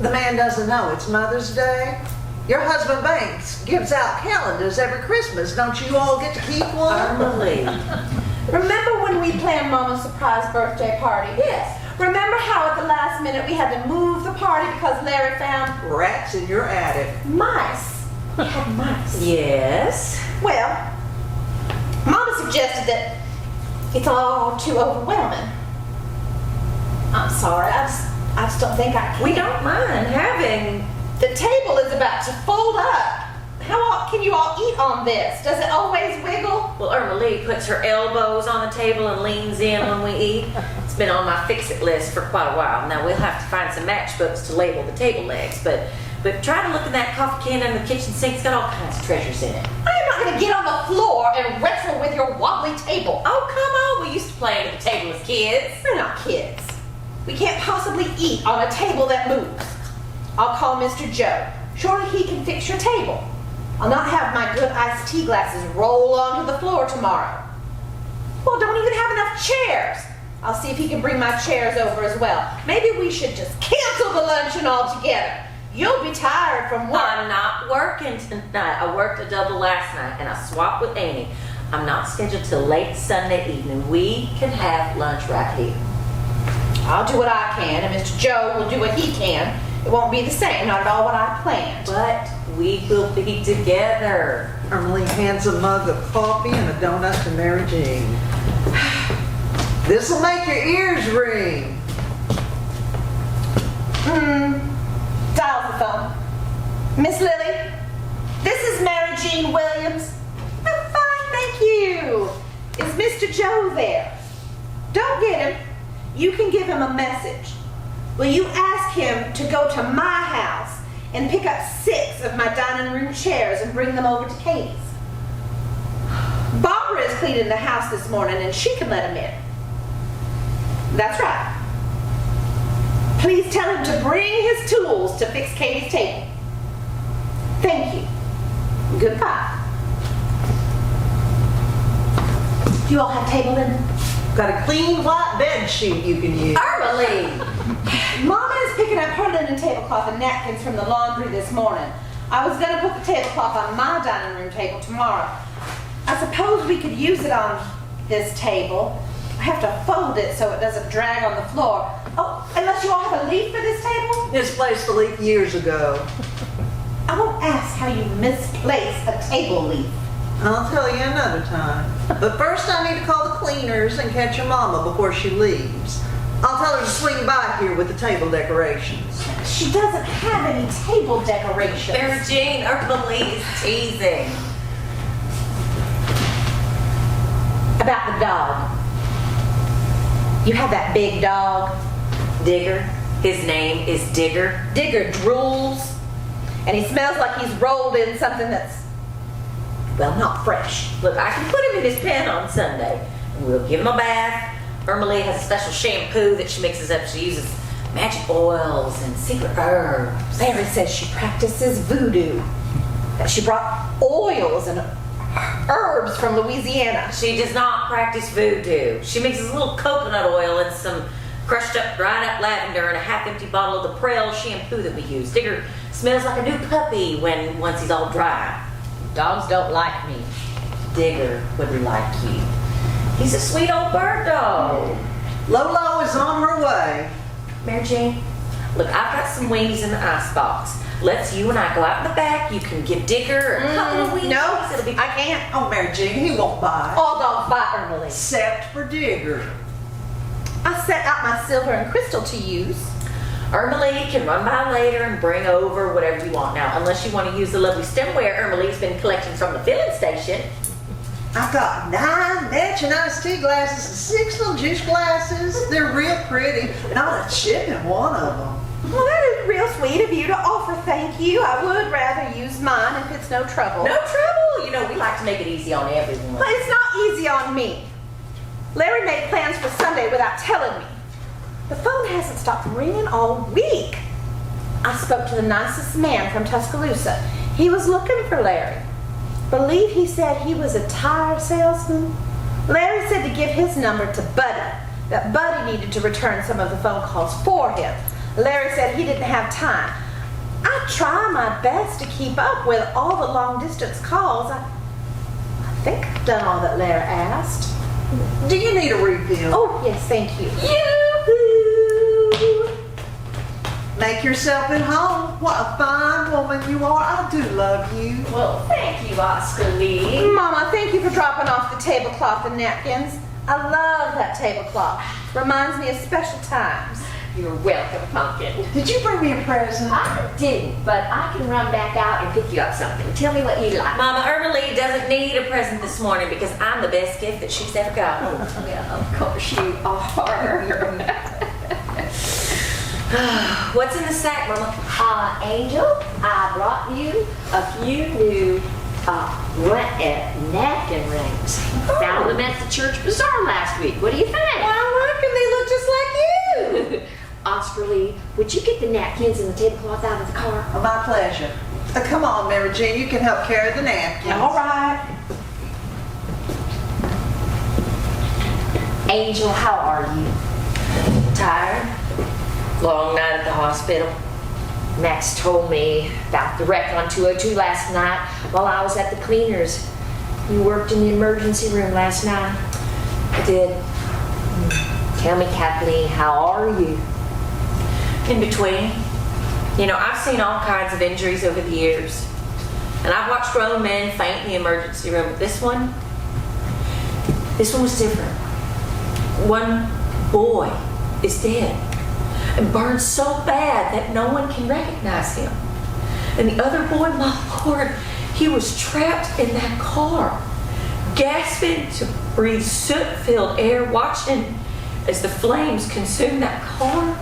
The man doesn't know it's Mother's Day. Your husband Banks gives out calendars every Christmas. Don't you all get to keep one? Emily. Remember when we planned Mama's surprise birthday party? Yes. Remember how at the last minute we had to move the party because Larry found Rats in your attic. mice? We had mice. Yes. Well, Mama suggested that it's all too overwhelming. I'm sorry, I just don't think I can. We don't mind having. The table is about to fold up. How can you all eat on this? Does it always wiggle? Well, Irma Lee puts her elbows on the table and leans in when we eat. It's been on my fix-it list for quite a while. Now we'll have to find some matchbooks to label the table legs, but try to look in that coffee can in the kitchen sink. It's got all kinds of treasures in it. I'm not gonna get on the floor and wrestle with your wobbly table. Oh, come on. We used to play under the table as kids. We're not kids. We can't possibly eat on a table that moves. I'll call Mr. Joe. Surely he can fix your table. I'll not have my good iced tea glasses roll onto the floor tomorrow. Well, don't even have enough chairs. I'll see if he can bring my chairs over as well. Maybe we should just cancel the luncheon altogether. You'll be tired from work. I'm not working tonight. I worked a double last night and I swapped with Annie. I'm not scheduled till late Sunday evening. We can have lunch right here. I'll do what I can, and Mr. Joe will do what he can. It won't be the same, not at all what I planned. But we will be together. Emily hands a mug of coffee and a donut to Mary Jean. This'll make your ears ring. Dial the phone. Miss Lily, this is Mary Jean Williams. I'm fine, thank you. Is Mr. Joe there? Don't get him. You can give him a message. Will you ask him to go to my house and pick up 6 of my dining room chairs and bring them over to Katie's? Barbara is cleaning the house this morning and she can let him in. That's right. Please tell him to bring his tools to fix Katie's table. Thank you. Goodbye. Do you all have table linen? Got a clean white bed sheet you can use. Emily! Mama is picking up her linen tablecloth and napkins from the laundry this morning. I was going to put the tablecloth on my dining room table tomorrow. I suppose we could use it on this table. I have to fold it so it doesn't drag on the floor. Oh, unless you all have a leaf for this table? Misplaced the leaf years ago. I won't ask how you misplace a table leaf. I'll tell you another time. But first I need to call the cleaners and catch your mama before she leaves. I'll tell her to swing by here with the table decorations. She doesn't have any table decorations. Mary Jean, Emily is teasing. About the dog. You have that big dog. Digger. His name is Digger. Digger drools. And he smells like he's rolled in something that's, well, not fresh. Look, I can put him in his pen on Sunday, and we'll give him a bath. Emily has a special shampoo that she mixes up. She uses magic oils and secret herbs. Larry says she practices voodoo. That she brought oils and herbs from Louisiana. She does not practice voodoo. She mixes a little coconut oil and some crushed up, dried up lavender and a half-empty bottle of the Prel shampoo that we use. Digger smells like a new puppy once he's all dry. Dogs don't like me. Digger would like you. He's a sweet old bird dog. Lolo is on her way. Mary Jane, look, I've got some wings in the icebox. Let's you and I go out in the back. You can give Digger a couple of wings. No, It'll be I can't. Oh, Mary Jean, he won't buy. All dogs bite Emily. Except for Digger. I set out my silver and crystal to use. Ermelie can run by later and bring over whatever you want. Now, unless you want to use the lovely stemware Ermelie's been collecting from the filling station. I've got 9 matching iced tea glasses and 6 little juice glasses. They're real pretty. Not a chip in one of them. Well, that is real sweet of you to offer thank you. I would rather use mine if it's no trouble. No trouble. You know, we like to make it easy on everyone. But it's not easy on me. Larry made plans for Sunday without telling me. The phone hasn't stopped ringing all week. I spoke to the nicest man from Tuscaloosa. He was looking for Larry. Believe he said he was a tire salesman. Larry said to give his number to Buddy, that Buddy needed to return some of the phone calls for him. Larry said he didn't have time. I try my best to keep up with all the long distance calls. I think I've done all that Lara asked. Do you need a refill? Oh, yes, thank you. Yoo-hoo! Make yourself at home. What a fine woman you are. I do love you. Well, thank you, Oscar Lee. Mama, thank you for dropping off the tablecloth and napkins. I love that tablecloth. Reminds me of special times. You're welcome, Pumpkin. Did you bring me a present? I didn't, but I can run back out and pick you up something. Tell me what you like. Mama, Irma Lee doesn't need a present this morning because I'm the best gift that she's ever gotten. Well, of course you are. What's in the sack, Mama? Angel, I brought you a few new napkin rings. Found them at the church bazaar last week. What do you think? I like them. They look just like you. Oscar Lee, would you get the napkins and the tablecloth out of the car? Oh, my pleasure. Come on, Mary Jean. You can help carry the napkins. All right. Angel, how are you? Tired? Long night at the hospital. Max told me about the wreck on 202 last night while I was at the cleaners. You worked in the emergency room last night. I did. Tell me, Kathleen, how are you? In between. You know, I've seen all kinds of injuries over the years. And I've watched grown men faint in the emergency room. But this one was different. One boy is dead and burned so bad that no one can recognize him. And the other boy, my Lord, he was trapped in that car, gasping to breathe soot-filled air, watching as the flames consumed that car.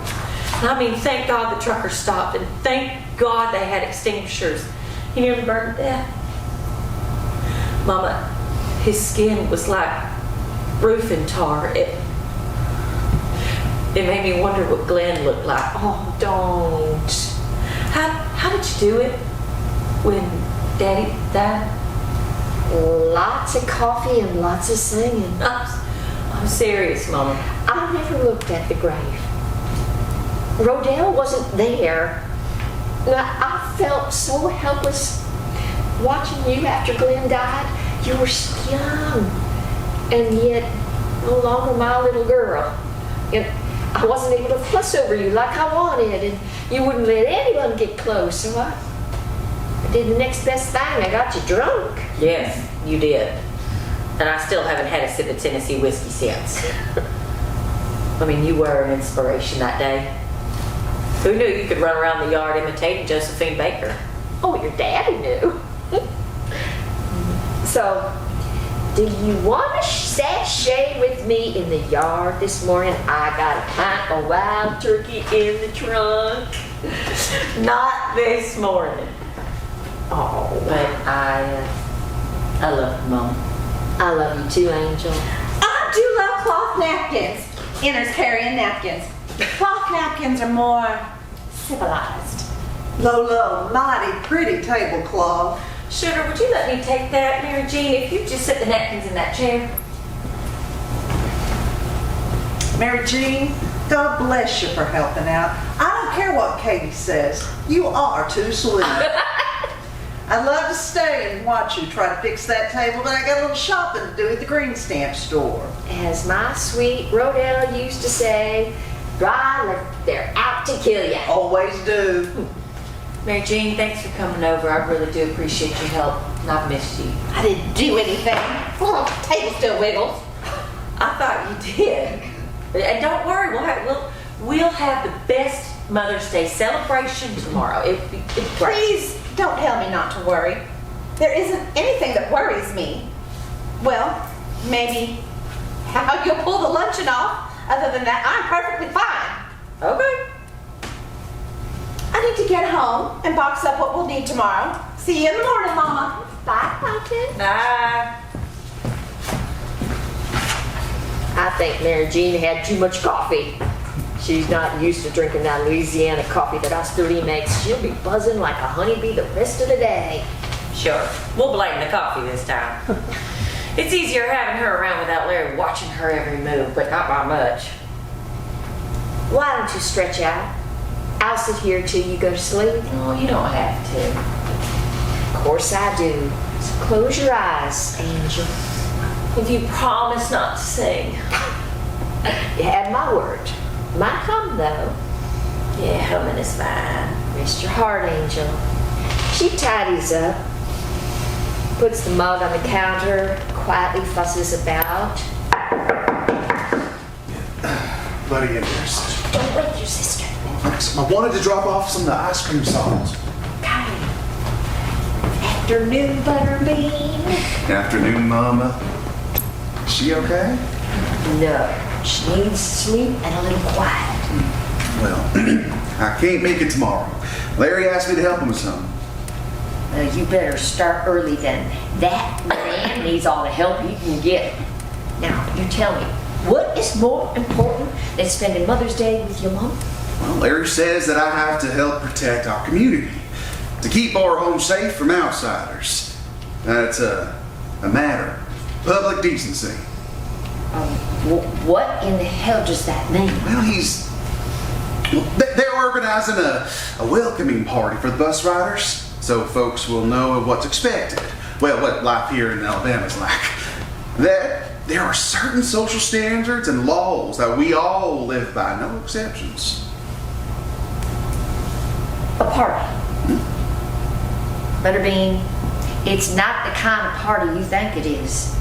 And I mean, thank God the trucker stopped, and thank God they had extinguishers. He nearly burned to death. Mama, his skin was like roofing tar. It made me wonder what Glenn looked like. Oh, don't. How did you do it when Daddy died? Lots of coffee and lots of singing. I'm serious, Mama. I never looked at the grave. Rodell wasn't there. I felt so helpless watching you after Glenn died. You were so young, and yet no longer my little girl. And I wasn't able to fuss over you like I wanted, and you wouldn't let anyone get close, so I did the next best thing. I got you drunk. Yes, you did. And I still haven't had a sip of Tennessee whiskey since. I mean, you were an inspiration that day. Who knew you could run around the yard imitating Josephine Baker? Oh, your daddy knew. So, do you want to sashay with me in the yard this morning? I got a pint of wild turkey in the trunk. Not this morning. Oh, But I love you, Mom. I love you too, Angel. I do love cloth napkins. Inners carrying napkins. Cloth napkins are more civilized. Lola, mighty pretty tablecloth. Sugar, would you let me take that, Mary Jean, if you just set the napkins in that chair? Mary Jean, God bless you for helping out. I don't care what Katie says. You are too sweet. I'd love to stay and watch you try to fix that table, but I got a little shopping to do at the green stamp store. As my sweet Rodell used to say, dry like they're out to kill you. Always do. Mary Jean, thanks for coming over. I really do appreciate your help. And I've missed you. I didn't do anything. Well, the table still wiggles. I thought you did. And don't worry, we'll have the best Mother's Day celebration tomorrow. It's great. Please don't tell me not to worry. There isn't anything that worries me. Well, maybe how you'll pull the luncheon off. Other than that, I'm perfectly fine. Okay. I need to get home and box up what we'll need tomorrow. See you in the morning, Mama. Bye, Pumpkin. Bye. I think Mary Jean had too much coffee. She's not used to drinking that Louisiana coffee that Oscar Lee makes. She'll be buzzing like a honeybee the rest of the day. Sure. We'll blame the coffee this time. It's easier having her around without Larry watching her every move, but not by much. Why don't you stretch out? I'll sit here till you go to sleep? Oh, you don't have to. Of course I do. So close your eyes, Angel. If you promise not to sing. You had my word. Might come though. Yeah, humming is fine. Rest your heart, Angel. She tidies up, puts the mug on the counter, quietly fusses about. Buddy, interest. Don't wake your sister. I wanted to drop off some of the ice cream sauce. Okay. Afternoon, Butterbean. Afternoon, Mama. Is she okay? No, she needs sleep and a little quiet. Well, I can't make it tomorrow. Larry asked me to help him with something. You better start early then. That man needs all the help he can get. Now, you tell me, what is more important than spending Mother's Day with your mom? Well, Larry says that I have to help protect our community, to keep our home safe from outsiders. That's a matter of public decency. What in the hell does that mean? Well, they're organizing a welcoming party for the bus riders, so folks will know what's expected. Well, what life here in Alabama is like. That there are certain social standards and laws that we all live by, no exceptions. A party. Butterbean, it's not the kind of party you think it is.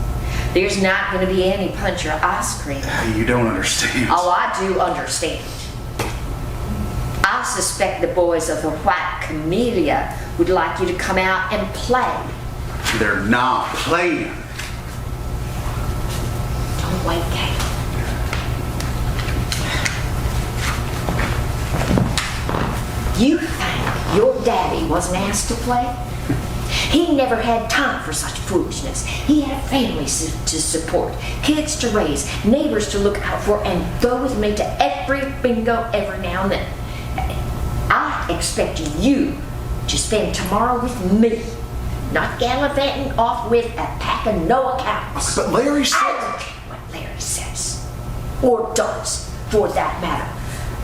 There's not going to be any punch or ice cream. You don't understand. Oh, I do understand. I suspect the boys of the White Camellia would like you to come out and play. They're not playing. Don't wait, Kate. You think your daddy wasn't asked to play? He never had time for such foolishness. He had families to support, kids to raise, neighbors to look out for, and go with me to every bingo every now and then. I expect you to spend tomorrow with me, not gallivanting off with a pack of no accounts. But Larry I said... don't care what Larry says, or does, for that matter.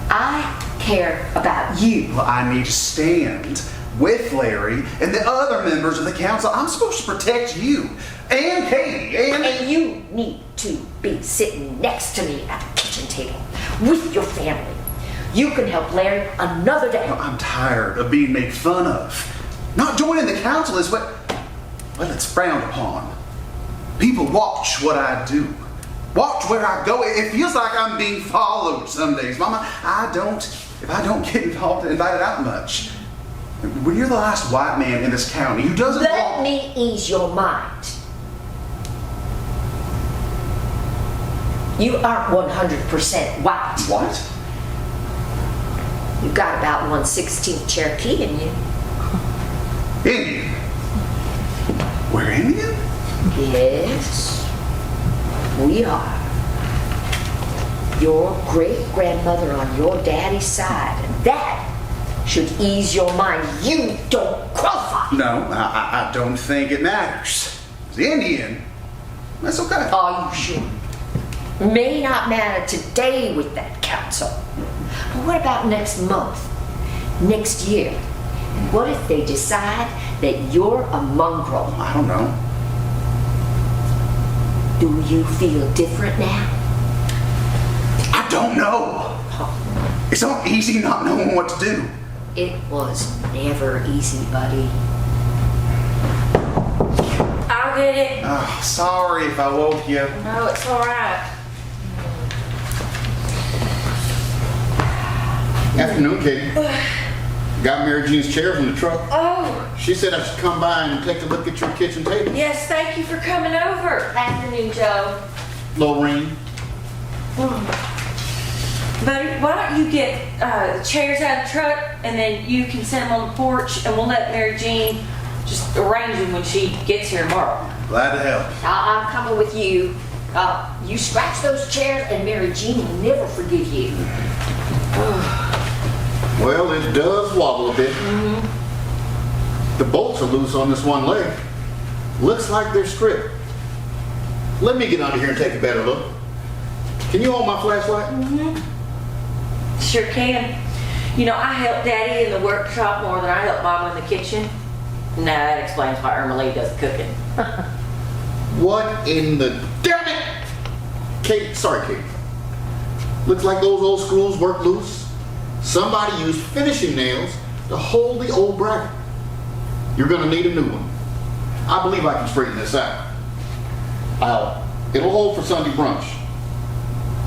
I care about you. Well, I need to stand with Larry and the other members of the council. I'm supposed to protect you and Katie and... And you need to be sitting next to me at the kitchen table with your family. You can help Larry another day. Well, I'm tired of being made fun of. Not joining the council is what... Well, it's frowned upon. People watch what I do. Watch where I go. It feels like I'm being followed some days. Mama, if I don't get invited out much. When you're the last white man in this county who doesn't... Let me ease your mind. You aren't 100% white. What? You got about 1/16 Cherokee in you. Indian. We're Indian? Yes, we are. Your great-grandmother on your daddy's side, and that should ease your mind. You don't qualify. No, I don't think it matters. The Indian, that's okay. Are you sure? May not matter today with that council. But what about next month? Next year? And what if they decide that you're a mongrel? I don't know. Do you feel different now? I don't know. It's not easy not knowing what to do. It was never easy, buddy. I'll get it. Oh, sorry if I woke you. No, it's all right. Afternoon, Katie. Got Mary Jean's chair from the truck. Oh, She said I should come by and take a look at your kitchen table. yes, thank you for coming over. Afternoon, Joe. Lorean. Buddy, why don't you get the chairs out of the truck and then you can set them on the porch and we'll let Mary Jean just arrange them when she gets here tomorrow. Glad to help. I'm coming with you. You scratch those chairs and Mary Jean will never forgive you. Well, it does wobble a bit. The bolts are loose on this one leg. Looks like they're stripped. Let me get under here and take a better look. Can you hold my flashlight? Sure can. You know, I help Daddy in the workshop more than I help Mama in the kitchen. Nah, that explains why Irma Lee does the cooking. What in the... Damn it! Kate, sorry, Kate. Looks like those old screws work loose. Somebody used finishing nails to hold the old bracket. You're gonna need a new one. I believe I can straighten this out. It'll hold for Sunday brunch.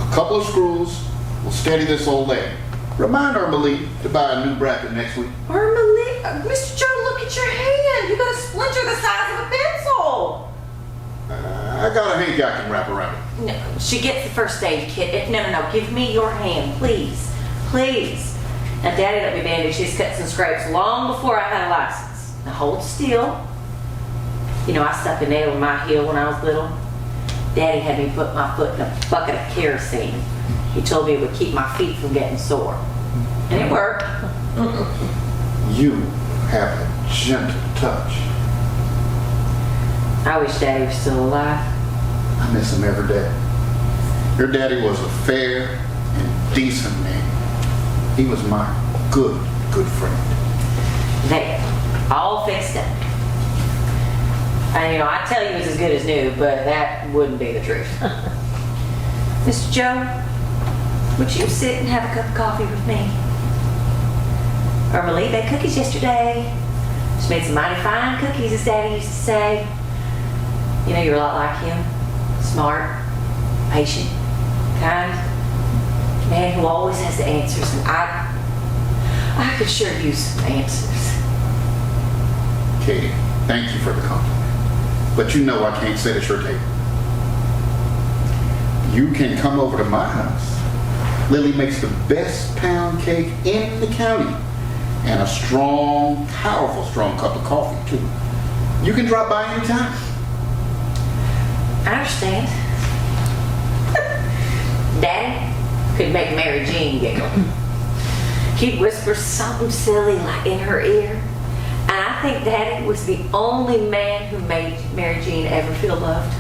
A couple of screws will steady this old leg. Remind Irma Lee to buy a new bracket next week. Irma Lee, Mr. Joe, look at your hand. You got a splinter the size of a pencil. I got a hanky I can wrap around it. No, she gets the first aid kit. No. Give me your hand, please. Please. Now, Daddy let me bandage his cuts and scrapes long before I had a license. Now, hold still. You know, I stuck a nail in my heel when I was little. Daddy had me put my foot in a bucket of kerosene. He told me it would keep my feet from getting sore. And it worked. You have a gentle touch. I wish Daddy was still alive. I miss him every day. Your daddy was a fair and decent man. He was my good friend. There, all fixed up. And you know, I tell you it's as good as new, but that wouldn't be the truth. Mr. Joe, would you sit and have a cup of coffee with me? Irma Lee baked cookies yesterday. She made some mighty fine cookies, as Daddy used to say. You know, you're a lot like him. Smart, patient, kind. Man who always has the answers, and I could sure use some answers. Katie, thank you for the compliment. But you know I can't sit at your table. You can come over to my house. Lily makes the best pound cake in the county. And a strong, powerful, strong cup of coffee, too. You can drop by anytime. I understand. Daddy could make Mary Jean giggle. He'd whisper something silly like in her ear. And I think Daddy was the only man who made Mary Jean ever feel loved.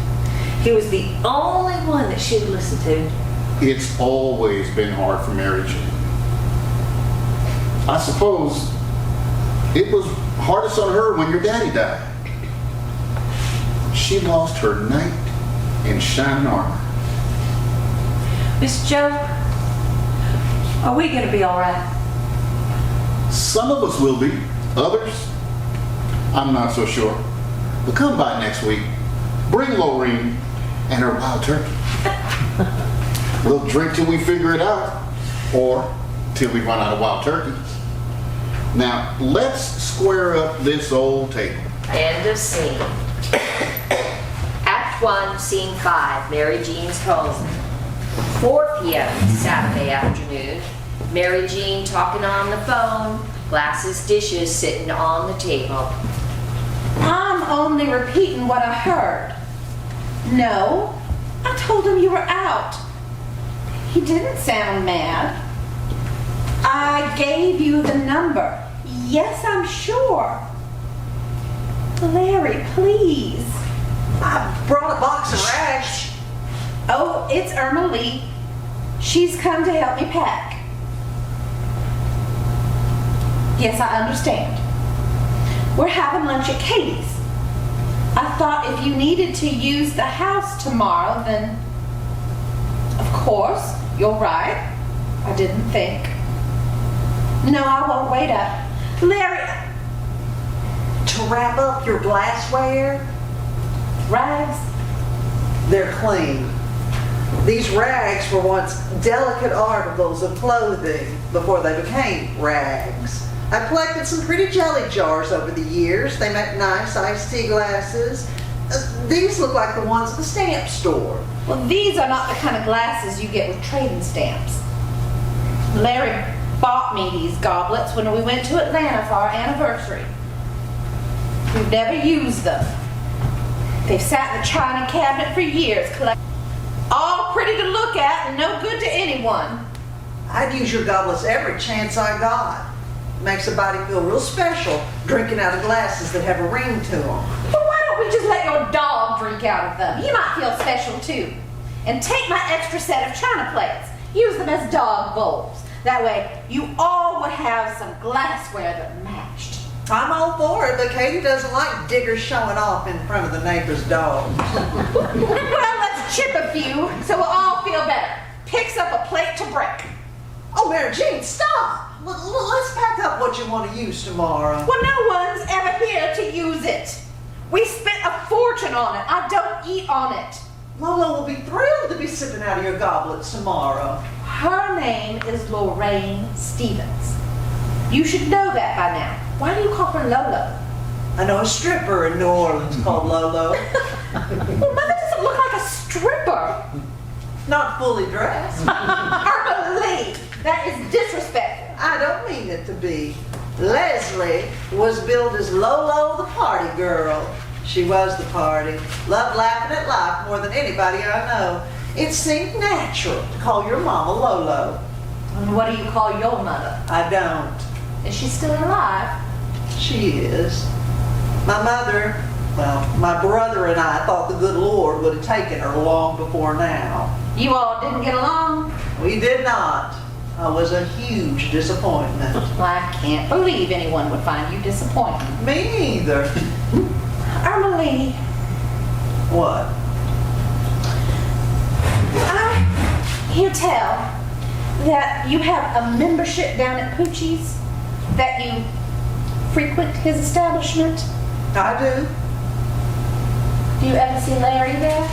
He was the only one that she would listen to. It's always been hard for Mary Jean. I suppose it was hardest on her when your daddy died. She lost her knight in shining armor. Miss Joe, are we going to be all right? Some of us will be. Others, I'm not so sure. But come by next week. Bring Lorean and her wild turkey. We'll drink till we figure it out, or till we run out of wild turkeys. Now, let's square up this old table. End of scene. Act 1, Scene 5, Mary Jean's home. 4 p.m. Saturday afternoon. Mary Jean talking on the phone, glasses, dishes sitting on the table. I'm only repeating what I heard. No, I told him you were out. He didn't sound mad. I gave you the number. Yes, I'm sure. Larry, please. I brought a box of rags. Oh, it's Irma Lee. She's come to help me pack. Yes, I understand. We're having lunch at Katie's. I thought if you needed to use the house tomorrow, then... Of course, you're right. I didn't think. No, I won't wait up. Larry... To wrap up your glassware, Rags? they're clean. These rags were once delicate articles of clothing before they became rags. I collected some pretty jelly jars over the years. They make nice iced tea glasses. These look like the ones at the stamp store. Well, these are not the kind of glasses you get with trading stamps. Larry bought me these goblets when we went to Atlanta for our anniversary. We've never used them. They've sat in the china cabinet for years, all pretty to look at and no good to anyone. I'd use your goblets every chance I got. Makes a body feel real special drinking out of glasses that have a ring to them. Well, why don't we just let your dog drink out of them? He might feel special too. And take my extra set of china plates. Use them as dog bowls. That way, you all would have some glassware that matched. I'm all for it, but Katie doesn't like diggers showing off in front of the neighbor's dogs. Well, let's chip a few so we'll all feel better. Picks up a plate to break. Oh, Mary Jean, stop! Let's pack up what you want to use tomorrow. Well, no one's ever here to use it. We spent a fortune on it. I don't eat on it. Lola will be thrilled to be sipping out of your goblets tomorrow. Her name is Lorean Stephens. You should know that by now. Why do you call her Lolo? I know a stripper in New Orleans called Lolo. Well, Mother doesn't look like a stripper. Not fully dressed. I believe that is disrespectful. I don't mean it to be. Leslie was billed as Lolo the party girl. She was the party. Loved laughing at life more than anybody I know. It seemed natural to call your mama Lolo. And what do you call your mother? I don't. Is she still alive? She is. My mother, well, my brother and I thought the good Lord would have taken her long before now. You all didn't get along? We did not. I was a huge disappointment. Well, I can't believe anyone would find you disappointing. Me either. Emily, What? I hear tell that you have a membership down at Poochie's, that you frequent his establishment. I do. Do you ever see Larry there?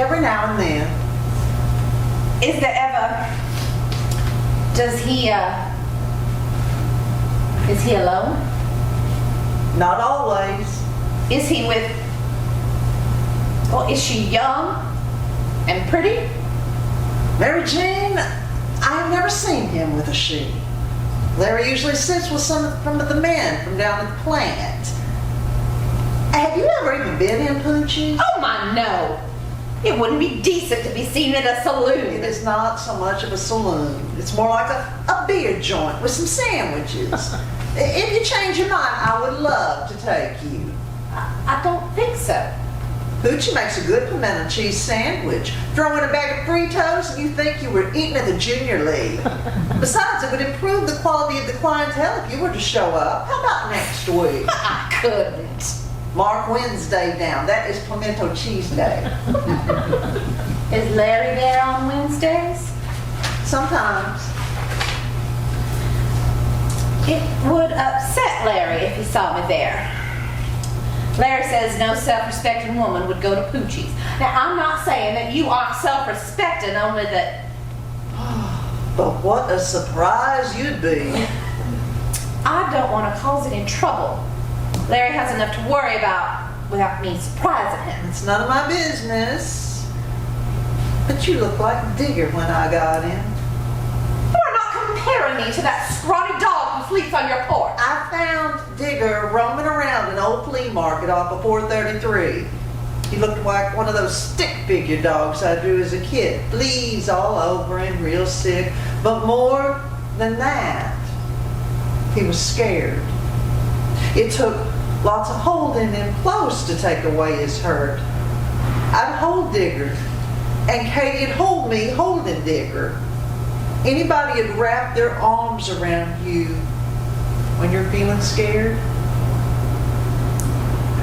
Every now and then. Is there ever, is he alone? Not always. Is he with, well, is she young and pretty? Mary Jean, I've never seen him with a she. Larry usually sits with some from the men from down at the plant. Have you ever even been in Poochie's? Oh my, no. It wouldn't be decent to be seen at a saloon. It is not so much of a saloon. It's more like a beer joint with some sandwiches. If you change your mind, I would love to take you. I don't think so. Poochie makes a good pimento cheese sandwich. Throw in a bag of Fritos and you think you were eating at the junior league. Besides, it would improve the quality of the clientele if you were to show up. How about next week? I couldn't. Mark Wednesday down. That is pimento cheese day. Is Larry there on Wednesdays? Sometimes. It would upset Larry if he saw me there. Larry says no self-respecting woman would go to Poochie's. Now, I'm not saying that you aren't self-respecting, only that... But what a surprise you'd be. I don't want to cause any trouble. Larry has enough to worry about without me surprising him. It's none of my business. But you look like Digger when I got in. You are not comparing me to that scrawny dog who sleeps on your porch. I found Digger roaming around an old flea market off of 433. He looked like one of those stick figure dogs I drew as a kid. Fleas all over him, real sick. But more than that, he was scared. It took lots of holding him close to take away his hurt. I'd hold Digger, and Katie'd hold me holding Digger. Anybody would wrap their arms around you when you're feeling scared?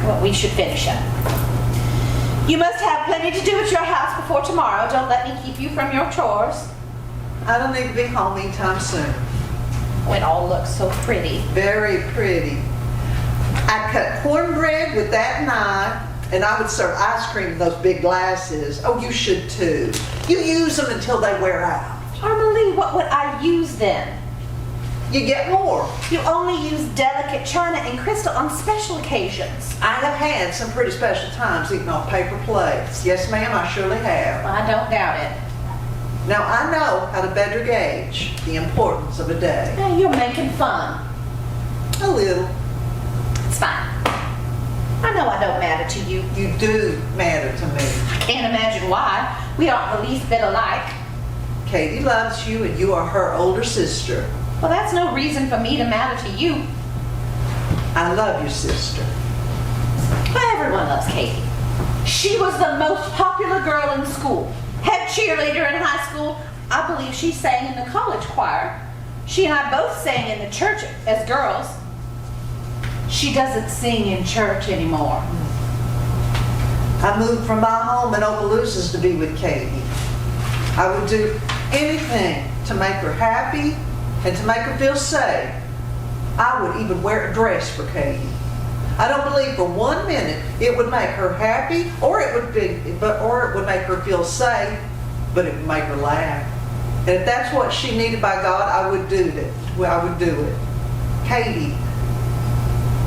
Well, we should finish up. You must have plenty to do at your house before tomorrow. Don't let me keep you from your chores. I don't need to be home anytime soon. Oh, it all looks so pretty. Very pretty. I'd cut cornbread with that knife, and I would serve ice cream in those big glasses. Oh, you should too. You use them until they wear out. Armalie, what would I use then? You get more. You only use delicate china and crystal on special occasions. I have had some pretty special times eating on paper plates. Yes, ma'am, I surely have. Well, I don't doubt it. Now, I know how to better gauge the importance of a day. Now, you're making fun. A little. It's fine. I know I don't matter to you. You do matter to me. I can't imagine why. We aren't the least bit alike. Katie loves you, and you are her older sister. Well, that's no reason for me to matter to you. I love your sister. Well, everyone loves Katie. She was the most popular girl in school. Head cheerleader in high school, I believe she sang in the college choir. She and I both sang in the church as girls. She doesn't sing in church anymore. I moved from my home in Opelousas to be with Katie. I would do anything to make her happy and to make her feel safe. I would even wear a dress for Katie. I don't believe for 1 minute it would make her happy or it would make her feel safe, but it would make her laugh. And if that's what she needed by God, I would do it. Well, I would do it. Katie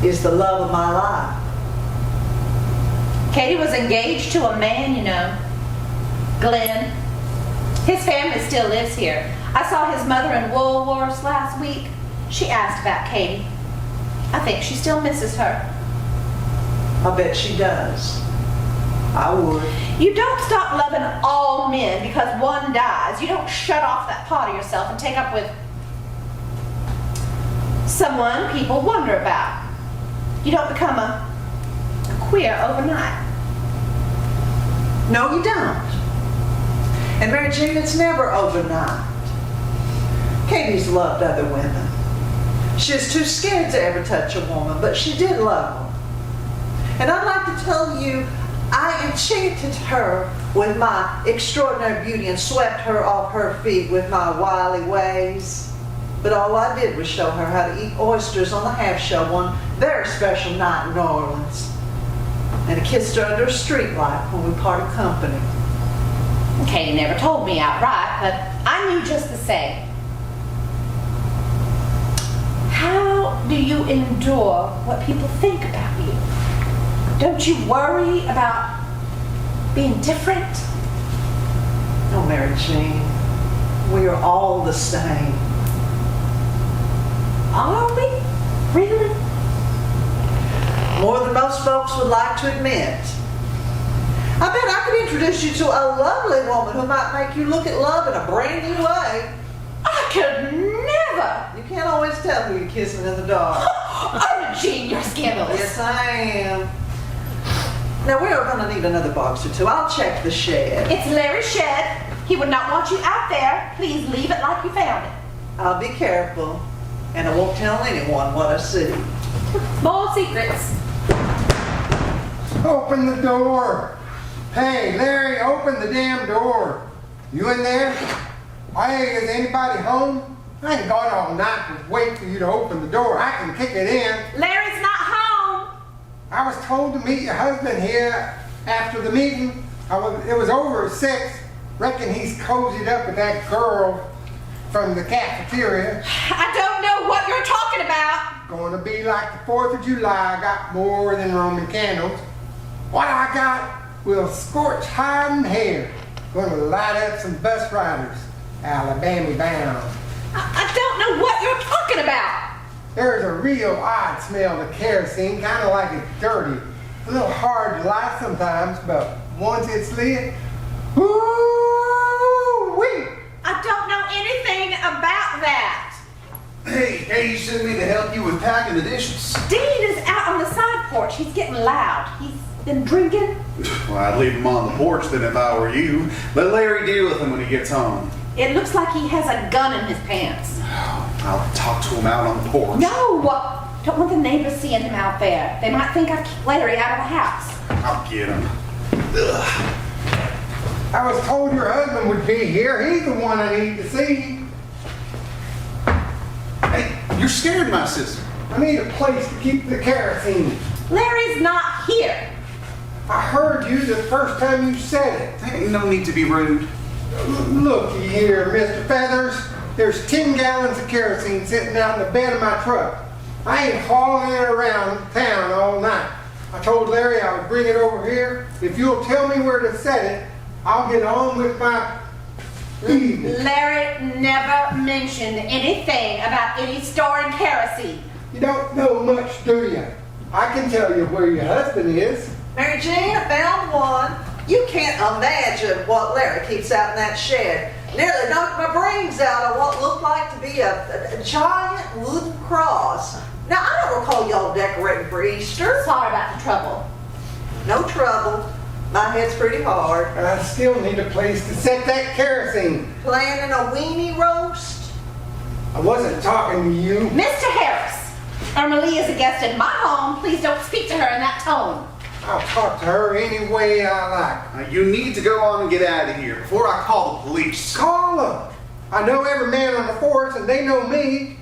is the love of my life. Katie was engaged to a man, you know, Glenn. His family still lives here. I saw his mother in Woolworths last week. She asked about Katie. I think she still misses her. I bet she does. I would. You don't stop loving all men because one dies. You don't shut off that part of yourself and take up with someone people wonder about. You don't become a queer overnight. No, you don't. And Mary Jean, it's never overnight. Katie's loved other women. She was too scared to ever touch a woman, but she did love them. And I'd like to tell you, I enchanted her with my extraordinary beauty and swept her off her feet with my wily ways. But all I did was show her how to eat oysters on the half shell one very special night in New Orleans. And I kissed her under a street light when we parted company. Katie never told me outright, but I knew just the same. How do you endure what people think about you? Don't you worry about being different? No, Mary Jean, we are all the same. Are we? Really? More than most folks would like to admit. I bet I could introduce you to a lovely woman who might make you look at love in a brand new way. I could never. You can't always tell who you're kissing in the dark. Oh, Jean, you're scandalous. Yes, I am. Now, we are going to need another box or two. I'll check the shed. It's Larry's shed. He would not want you out there. Please leave it like you found it. I'll be careful, and I won't tell anyone what I see. Small secrets. Open the door. Hey, Larry, open the damn door. You in there? Hey, is anybody home? I ain't gone all night to wait for you to open the door. I can kick it in. Larry's not home. I was told to meet your husband here after the meeting. It was over at 6. Reckon he's cozied up with that girl from the cafeteria. I don't know what you're talking about. Gonna be like the 4th of July. I got more than Roman candles. What I got will scorch hide and hair. Gonna light up some bus riders, Alabama bound. I don't know what you're talking about. There's a real odd smell to kerosene, kind of like it's dirty. A little hard to light sometimes, but once it's lit, woo-wee! I don't know anything about that. Hey, you sent me to help you with packing the dishes. Dean is out on the side porch. He's getting loud. He's been drinking. Well, I'd leave him on the porch then if I were you. Let Larry deal with him when he gets home. It looks like he has a gun in his pants. I'll talk to him out on the porch. No! Don't want the neighbors seeing him out there. They might think I've kicked Larry out of the house. I'll get him. Ugh. I was told your husband would be here. He's the one I need to see. Hey, you're scaring my sister. I need a place to keep the kerosene. Larry's not here. I heard you the first time you said it. There ain't no need to be rude. Looky here, Mr. Feathers. There's 10 gallons of kerosene sitting out in the bed of my truck. I ain't hauling it around town all night. I told Larry I would bring it over here. If you'll tell me where to set it, I'll get on with my evening. Larry never mentioned anything about any storing kerosene. You don't know much, do you? I can tell you where your husband is. Mary Jean, I found one. You can't imagine what Larry keeps out in that shed. Nearly knocked my brains out on what looked like to be a giant wooden cross. Now, I don't recall y'all decorating for Easter. Sorry about the trouble. No trouble. My head's pretty hard. I still need a place to set that kerosene. Planning a weenie roast? I wasn't talking to you. Mr. Harris, Irma Lee is a guest in my home. Please don't speak to her in that tone. I'll talk to her any way I like. You need to go on and get out of here before I call the police. Call them. I know every man on the force and they know me.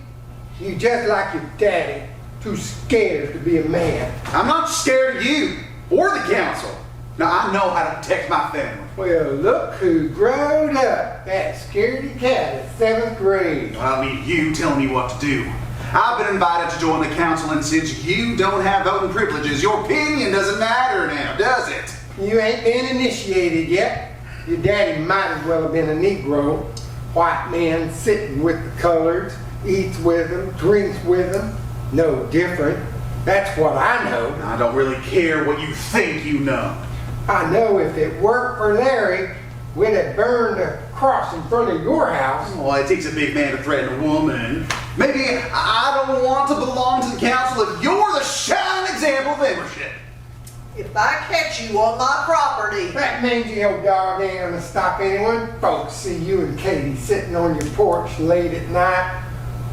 You just like your daddy, too scared to be a man. I'm not scared of you or the council. Now, I know how to protect my family. Well, look who growed up. That scaredy cat at 7th grade. I don't need you telling me what to do. I've been invited to join the council, and since you don't have voting privileges, your opinion doesn't matter now, does it? You ain't been initiated yet. Your daddy might as well have been a Negro. White man sitting with the coloreds, eats with them, drinks with them. No different. That's what I know. I don't really care what you think you know. I know if it worked for Larry, we'd have burned a cross in front of your house. Well, it takes a big man to threaten a woman. Maybe I don't want to belong to the council if you're the shining example of membership. If I catch you on my property. That mangy old dog ain't gonna stop anyone. Folks see you and Katie sitting on your porch late at night.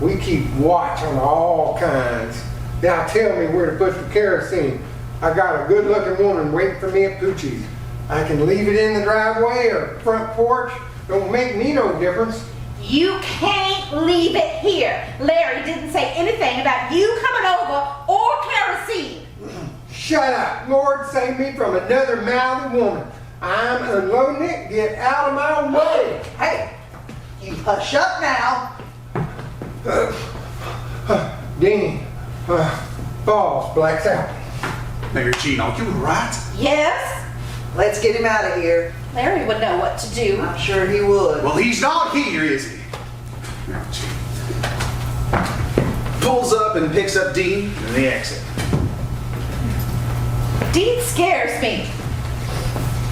We keep watch on all kinds. Now tell me where to put the kerosene. I got a good-looking woman waiting for me at Poochie's. I can leave it in the driveway or front porch. Don't make me no difference. You can't leave it here. Larry didn't say anything about you coming over or kerosene. Shut up. Lord, save me from another mouthy woman. I'm unloading it. Get out of my way. Hey, you hush up now. Dean, balls, blacks out. Mayor Gene, are you right? Yes? Let's get him out of here. Larry would know what to do. I'm sure he would. Well, he's not here, is he? Mayor Gene pulls up and picks up Dean in the exit. Dean scares me.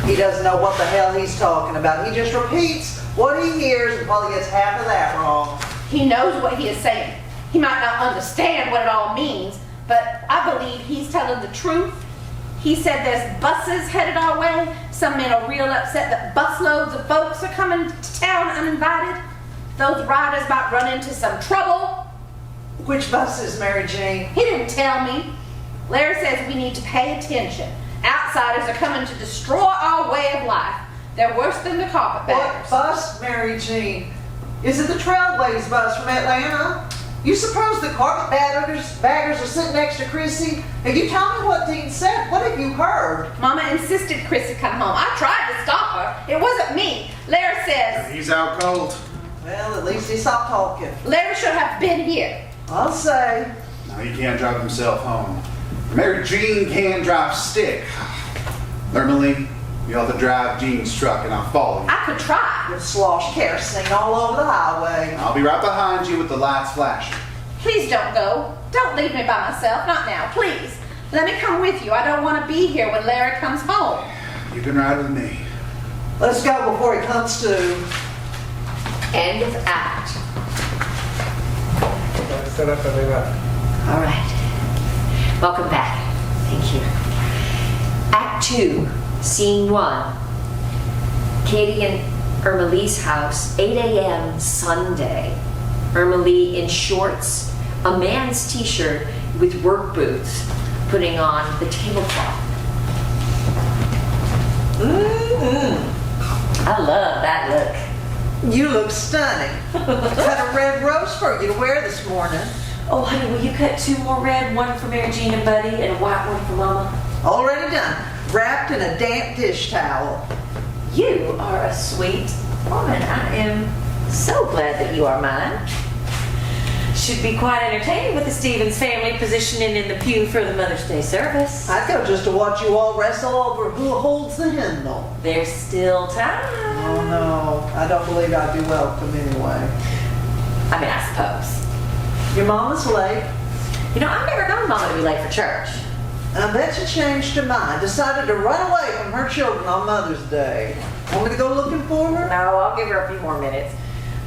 He doesn't know what the hell he's talking about. He just repeats what he hears and probably gets half of that wrong. He knows what he is saying. He might not understand what it all means, but I believe he's telling the truth. He said there's buses headed our way. Some men are real upset that busloads of folks are coming to town uninvited. Those riders might run into some trouble. Which buses, Mary Jane? He didn't tell me. Larry says we need to pay attention. Outsiders are coming to destroy our way of life. They're worse than the What carpetbaggers. bus, Mary Jean? Is it the Trailways bus from Atlanta? You suppose the carpetbaggers are sitting next to Chrissy? And you tell me what Dean said. What have you heard? Mama insisted Chrissy come home. I tried to stop her. It wasn't me. Larry says He's out cold. Well, at least he stopped talking. Larry should have been here. I'll say. No, he can't drive himself home. Mary Jean can drive stick. Normally, you have to drive Jean's truck and I'll follow you. I could try. You'll slosh kerosene all over the highway. I'll be right behind you with the lights flashing. Please don't go. Don't leave me by myself. Not now, please. Let me come with you. I don't want to be here when Larry comes home. You can ride with me. Let's go before he comes to. End of act. Set up and leave out. All right. Welcome back. Thank you. Act 2, Scene 1. Katie and Irma Lee's house, 8 a.m. Sunday. Irma Lee in shorts, a man's t-shirt with work boots, putting on the tablecloth. I love that look. You look stunning. I cut a red rose for you to wear this morning. Oh, honey, will you cut 2 more red, one for Mary Jean and Buddy, and a white one for Mama? Already done. Wrapped in a damp dish towel. You are a sweet woman. I am so glad that you are mine. Should be quite entertaining with the Stephens family positioning in the pew for the Mother's Day service. I'd go just to watch you all wrestle over who holds the hymnal. There's still time. Oh no, I don't believe I'd be welcome anyway. I mean, I suppose. Your mama's late. You know, I've never known Mama to be late for church. I bet she changed her mind, decided to run away from her children on Mother's Day. Want me to go looking for her? No, I'll give her a few more minutes.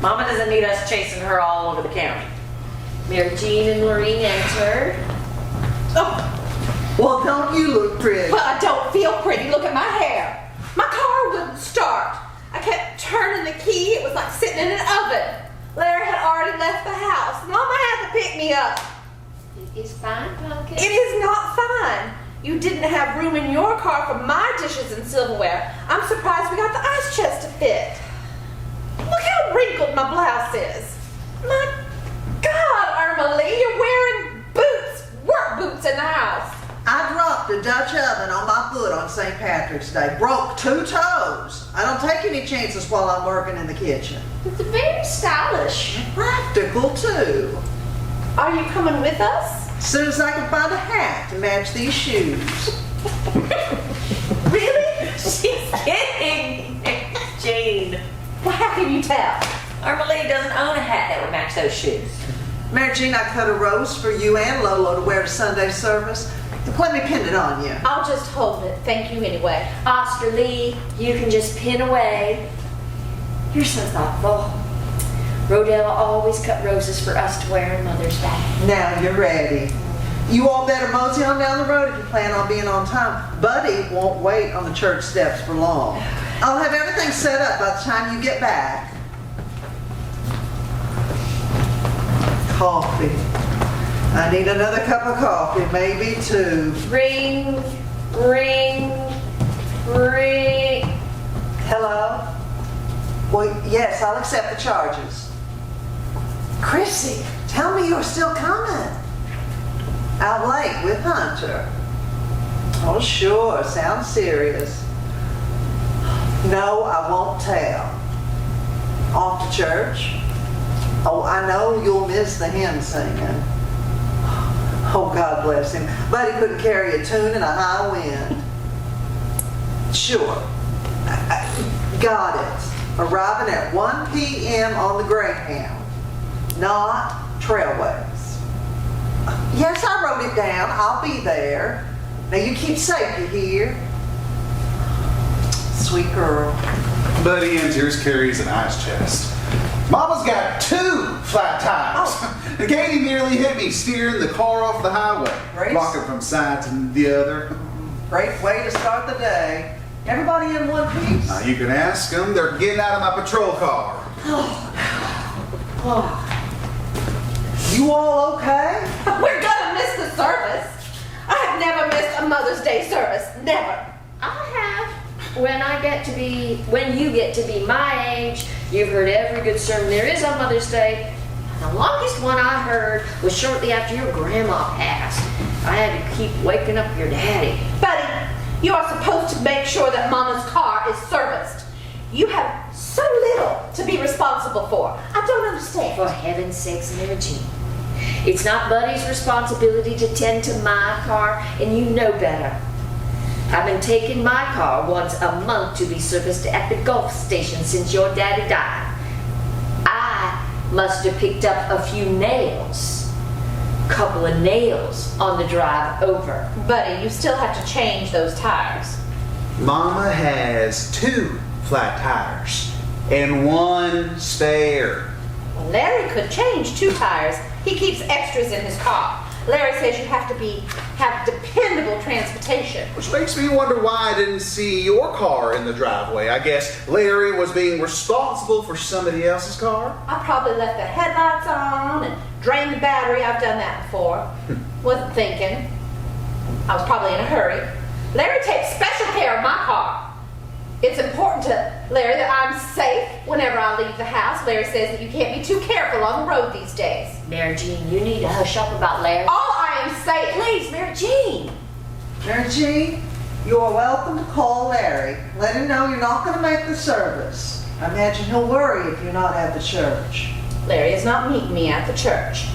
Mama doesn't need us chasing her all over the county. Mary Jean and Lorean entered. Oh, Well, don't you look pretty? Well, I don't feel pretty. Look at my hair. My car wouldn't start. I kept turning the key. It was like sitting in an oven. Larry had already left the house. Mama had to pick me up. It's fine, Pumpkin. It is not fine. You didn't have room in your car for my dishes and silverware. I'm surprised we got the ice chest to fit. Look how wrinkled my blouse is. My God, Irma Lee, you're wearing boots, work boots in the house. I dropped a Dutch oven on my foot on St. Patrick's Day. Broke 2 toes. I don't take any chances while I'm working in the kitchen. It's very stylish. Practical, too. Are you coming with us? As soon as I can find a hat to match these shoes. Really? She's kidding, Jane. Well, how can you tell? Armalea doesn't own a hat that would match those shoes. Mary Jean, I cut a rose for you and Lolo to wear to Sunday service. Let me pin it on you. I'll just hold it. Thank you anyway. Oscar Lee, you can just pin away. You're so thoughtful. Rodella always cut roses for us to wear on Mother's Day. Now you're ready. You all better mosey on down the road if you plan on being on time. Buddy won't wait on the church steps for long. I'll have everything set up by the time you get back. Coffee. I need another cup of coffee, maybe 2. Ring, ring, ring. Hello? Well, yes, I'll accept the charges. Chrissy, tell me you're still coming. Out late with Hunter. Oh, sure, sounds serious. No, I won't tell. Off to church? Oh, I know you'll miss the hymn singing. Oh, God bless him. But he couldn't carry a tune in a high wind. Sure. Got it. Arriving at 1 p.m. on the Greyhound, not Trailways. Yes, I wrote it down. I'll be there. Now you keep safe, you hear? Sweet girl. Buddy enters, carries an ice chest. Mama's got 2 flat tires. Oh. And Katie nearly hit me steering the car off the highway, Race? rocking from side to the other. Great way to start the day. Everybody in one piece? You can ask them. They're getting out of my patrol car. You all okay? We're gonna miss the service. I have never missed a Mother's Day service. Never. I have. When you get to be my age, you've heard every good sermon there is on Mother's Day. The longest one I heard was shortly after your grandma passed. I had to keep waking up your daddy. Buddy, you are supposed to make sure that Mama's car is serviced. You have so little to be responsible for. I don't understand. For heaven's sakes, Mary Jean. It's not Buddy's responsibility to tend to my car, and you know better. I've been taking my car once a month to be serviced at the Gulf station since your daddy died. I must have picked up a few nails. Couple of nails on the drive over. Buddy, you still have to change those tires. Mama has 2 flat tires and 1 spare. Well, Larry could change 2 tires. He keeps extras in his car. Larry says you have to have dependable transportation. Which makes me wonder why I didn't see your car in the driveway. I guess Larry was being responsible for somebody else's car. I probably left the headlights on and drained the battery. I've done that before. Wasn't thinking. I was probably in a hurry. Larry takes special care of my car. It's important to Larry that I'm safe whenever I leave the house. Larry says that you can't be too careful on the road these days. Mary Jean, you need to hush up about Larry. All I am saying, Please, Mary Jean. Mary Jean, you are welcome to call Larry. Let him know you're not going to make the service. I imagine he'll worry if you're not at the church. Larry is not meeting me at the church.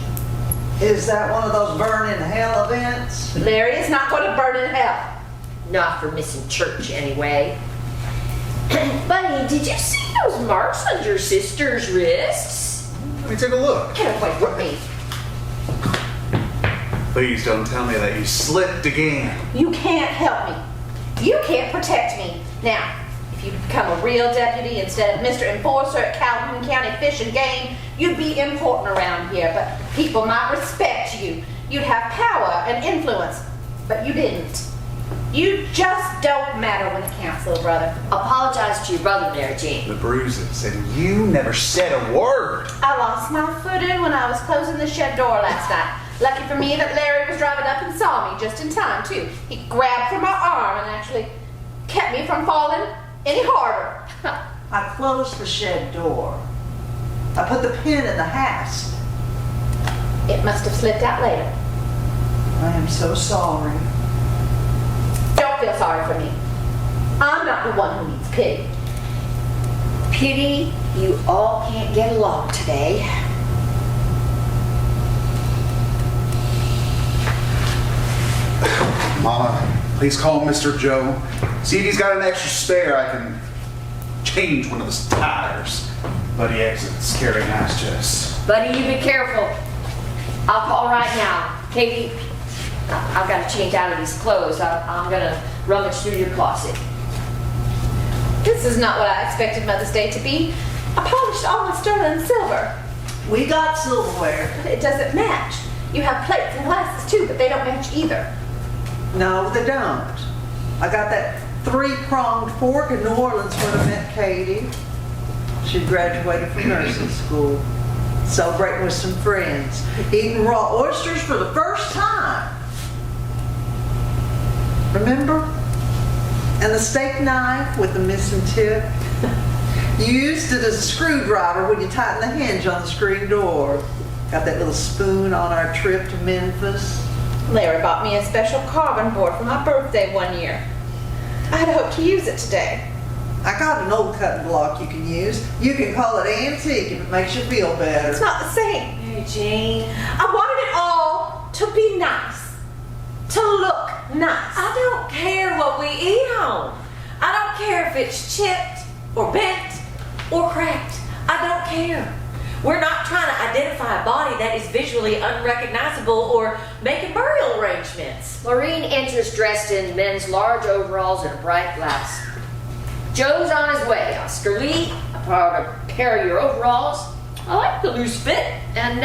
Is that one of those burn in hell events? Larry is not going to burn in hell. Not for missing church, anyway. Buddy, did you see those marks on your sister's wrists? Let me take a look. Get away from me. Please don't tell me that you slipped again. You can't help me. You can't protect me. Now, if you become a real deputy instead of Mr. Enforcer at Calhoun County Fish and Game, you'd be important around here, but people might respect you. You'd have power and influence. but you didn't. You just don't matter when it counts, little brother. Apologize to your brother, Mary Jean. The bruises, and you never said a word. I lost my footing when I was closing the shed door last night. Lucky for me that Larry was driving up and saw me just in time, too. He grabbed for my arm and actually kept me from falling any harder. I closed the shed door. I put the pin in the hasp. It must have slipped out later. I am so sorry. Don't feel sorry for me. I'm not the one who needs pity. Pity you all can't get along today. Mama, please call Mr. Joe. See if he's got an extra spare. I can change one of his tires. Buddy exits carrying ass chest. Buddy, you be careful. I'll call right now. Katie, I've got to change out of these clothes. I'm going to rummage through your closet. This is not what I expected Mother's Day to be. I polished all my sterling silver, We got silverware. but it doesn't match. You have plates and glasses too, but they don't match either. No, they don't. I got that three-pronged fork in New Orleans when I met Katie. She graduated from nursing school, celebrating with some friends, eating raw oysters for the first time. Remember? And the steak knife with the missing tip. You used it as a screwdriver when you tighten the hinge on the screen door. Got that little spoon on our trip to Memphis. Larry bought me a special carving board for my birthday one year. I had hoped to use it today. I got an old cutting block you can use. You can call it antique if it makes you feel better. It's not the same. Mary Jean. I wanted it all to be nice, to look nice. I don't care what we eat on. I don't care if it's chipped or bent or cracked. I don't care. We're not trying to identify a body that is visually unrecognizable or making burial arrangements. Lorean enters dressed in men's large overalls and a bright blouse. Joe's on his way. Oscar Lee, I borrowed a pair of your overalls. I like the loose fit and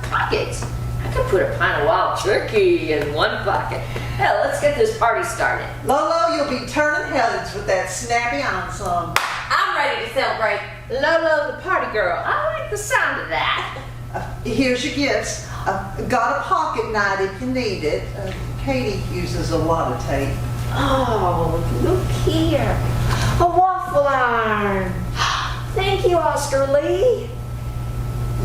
pockets. I could put a pint of wild turkey in one pocket. Hell, let's get this party started. Lolo, you'll be turning heads with that snappy ensemble. I'm ready to celebrate. Lolo, the party girl. I like the sound of that. Here's your gifts. Got a pocket knife if you need it. Katie uses a lot of tape. Oh, look here. A waffle iron. Thank you, Oscar Lee.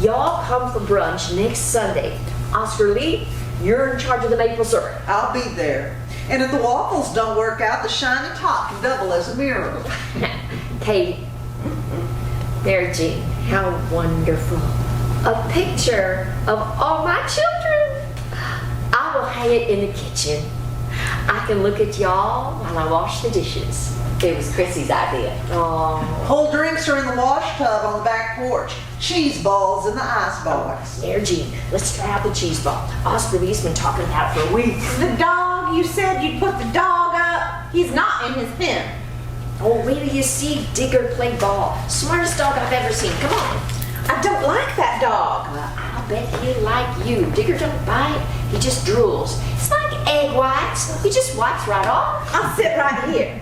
Y'all come for brunch next Sunday. Oscar Lee, you're in charge of the maple syrup. I'll be there. And if the waffles don't work out, the shiny top can double as a mirror. Katie, Mary Jean, how wonderful. A picture of all my children. I will hang it in the kitchen. I can look at y'all while I wash the dishes. It was Chrissy's idea. Oh, Cold drinks are in the wash tub on the back porch. Cheese balls in the ice box. Mary Jean, let's try out the cheese ball. Oscar Lee's been talking about it for weeks. The dog, you said you'd put the dog up. He's not in his pen. Oh, wait till you see Digger play ball. Smartest dog I've ever seen. Come on. I don't like that dog. Well, I'll bet he'll like you. Digger don't bite. He just drools. It's like egg whites. He just wipes right off. I'll sit right here.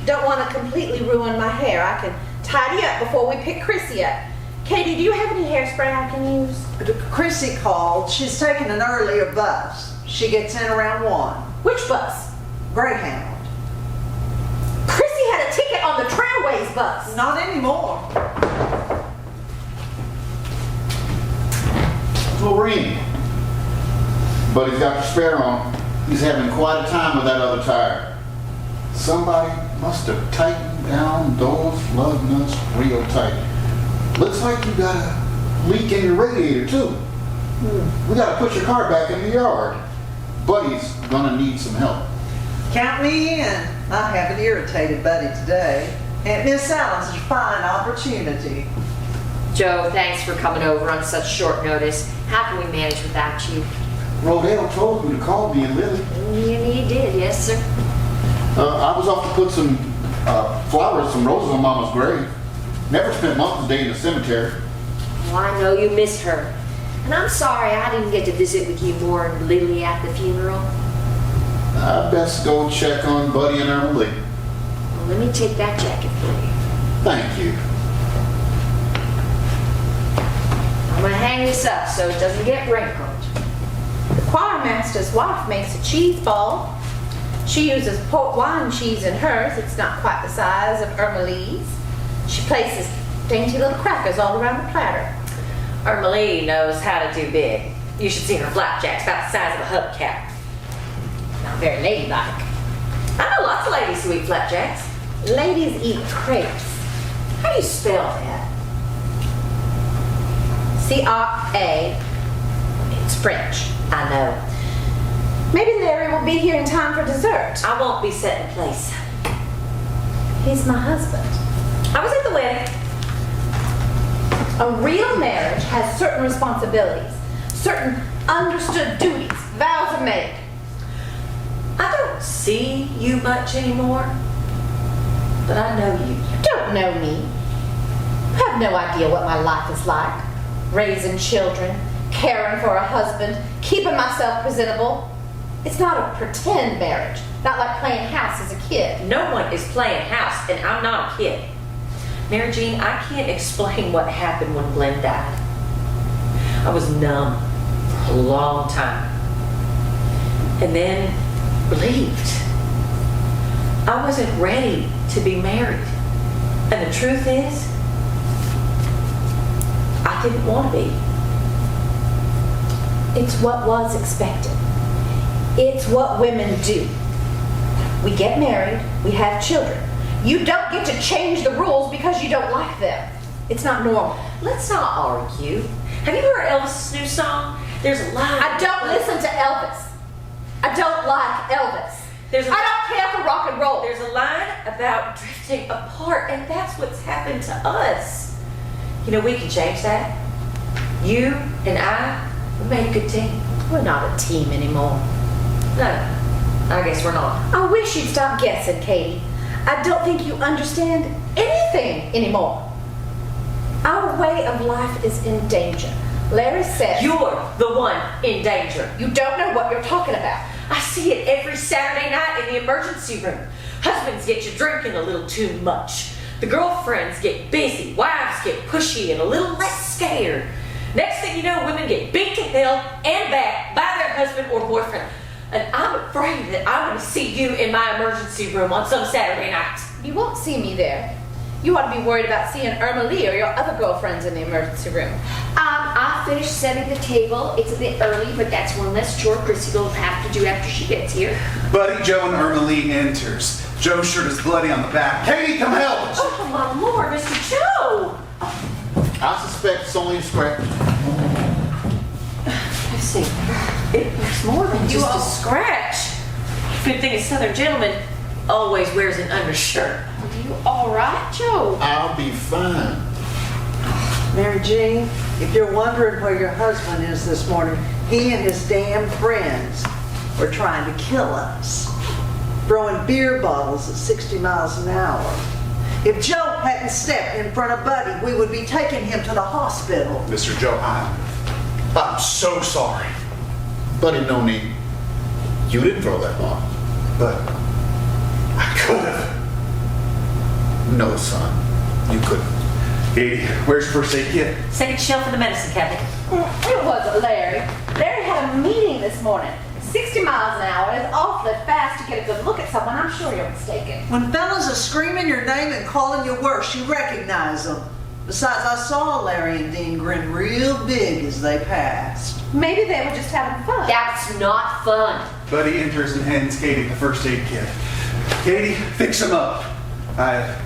Don't want to completely ruin my hair. I can tidy up before we pick Chrissy up. Katie, do you have any hairspray I can use? Chrissy called. She's taking an earlier bus. She gets in around 1. Which bus? Greyhound. Chrissy had a ticket on the Trailways bus. Not anymore. Lorean. Buddy's got the spare on. He's having quite a time with that other tire. Somebody must have tightened down those lug nuts real tight. Looks like you got a leak in your radiator too. We gotta put your car back in the yard. Buddy's gonna need some help. Count me in. I haven't irritated Buddy today. And Miss Allen's a fine opportunity. Joe, thanks for coming over on such short notice. How can we manage without you? Rodale told me to call me and Lily. And he did, yes, sir. I was off to put some flowers, some roses on Mama's grave. Never spent Mother's Day in the cemetery. Well, I know you missed her. And I'm sorry I didn't get to visit with you more and Lily at the funeral. I best go check on Buddy and Emily. Well, let me take that jacket for you. Thank you. I'm gonna hang this up so it doesn't get wrinkled. The choir master's wife makes a cheese ball. She uses port wine cheese in hers. It's not quite the size of Irma Lee's. She places dainty little crackers all around the platter. Irma Lee knows how to do big. You should see her flapjacks about the size of a hubcap. Not very ladylike. I know lots of ladies who eat flapjacks. Ladies eat crepes. How do you spell that? C-R-A. It's French, I know. Maybe Larry will be here in time for dessert. I won't be set in place. He's my husband. I was at the wedding. A real marriage has certain responsibilities, certain understood duties, vows are made. I don't see you much anymore, but I know you. You don't know me. You have no idea what my life is like. Raising children, caring for a husband, keeping myself presentable. It's not a pretend marriage, not like playing house as a kid. No one is playing house, and I'm not a kid. Mary Jean, I can't explain what happened when Glenn died. I was numb for a long time. And then relieved. I wasn't ready to be married. And the truth is, I didn't want to be. It's what was expected. It's what women do. We get married, we have children. You don't get to change the rules because you don't like them. It's not normal. Let's not argue. Have you heard Elvis's new song? There's a line. I don't listen to Elvis. I don't like Elvis. I don't care for rock and roll. There's a line about drifting apart, and that's what's happened to us. You know, we can change that. You and I, we made a good team. We're not a team anymore. No, I guess we're not. I wish you'd stop guessing, Katie. I don't think you understand anything anymore. Our way of life is in danger. Larry says... You're the one in danger. You don't know what you're talking about. I see it every Saturday night in the emergency room. Husbands get you drinking a little too much. The girlfriends get busy. Wives get pushy and a little less scared. Next thing you know, women get beat to hell and back by their husband or boyfriend. And I'm afraid that I'm going to see you in my emergency room on some Saturday night. You won't see me there. You ought to be worried about seeing Irma Lee or your other girlfriends in the emergency room. I finished setting the table. It's a bit early, but that's one less chore Chrissy will have to do after she gets here. Buddy, Joe, and Irma Lee enters. Joe's shirt is bloody on the back. Katie, come help us! Oh, my Lord, Mr. Joe! I suspect it's only a scratch. Let's see. It looks more than just a scratch. Good thing a Southern gentleman always wears an undershirt. Are you all right, Joe? I'll be fine. Mary Jean, if you're wondering where your husband is this morning, he and his damn friends were trying to kill us. Throwing beer bottles at 60 miles an hour. If Joe hadn't stepped in front of Buddy, we would be taking him to the hospital. Mr. Joe, I'm so sorry. Buddy, no need. You didn't throw that ball. But I could have. No, son. You couldn't. Katie, where's your first aid kit? Second shelf of the medicine cabinet. It wasn't Larry. Larry had a meeting this morning. 60 miles an hour is awfully fast to get a good look at someone. I'm sure you're mistaken. When fellas are screaming your name and calling you worse, you recognize them. Besides, I saw Larry and Dean grin real big as they passed. Maybe they were just having fun. That's not fun. Buddy enters and hands Katie the first aid kit. Katie, fix him up. I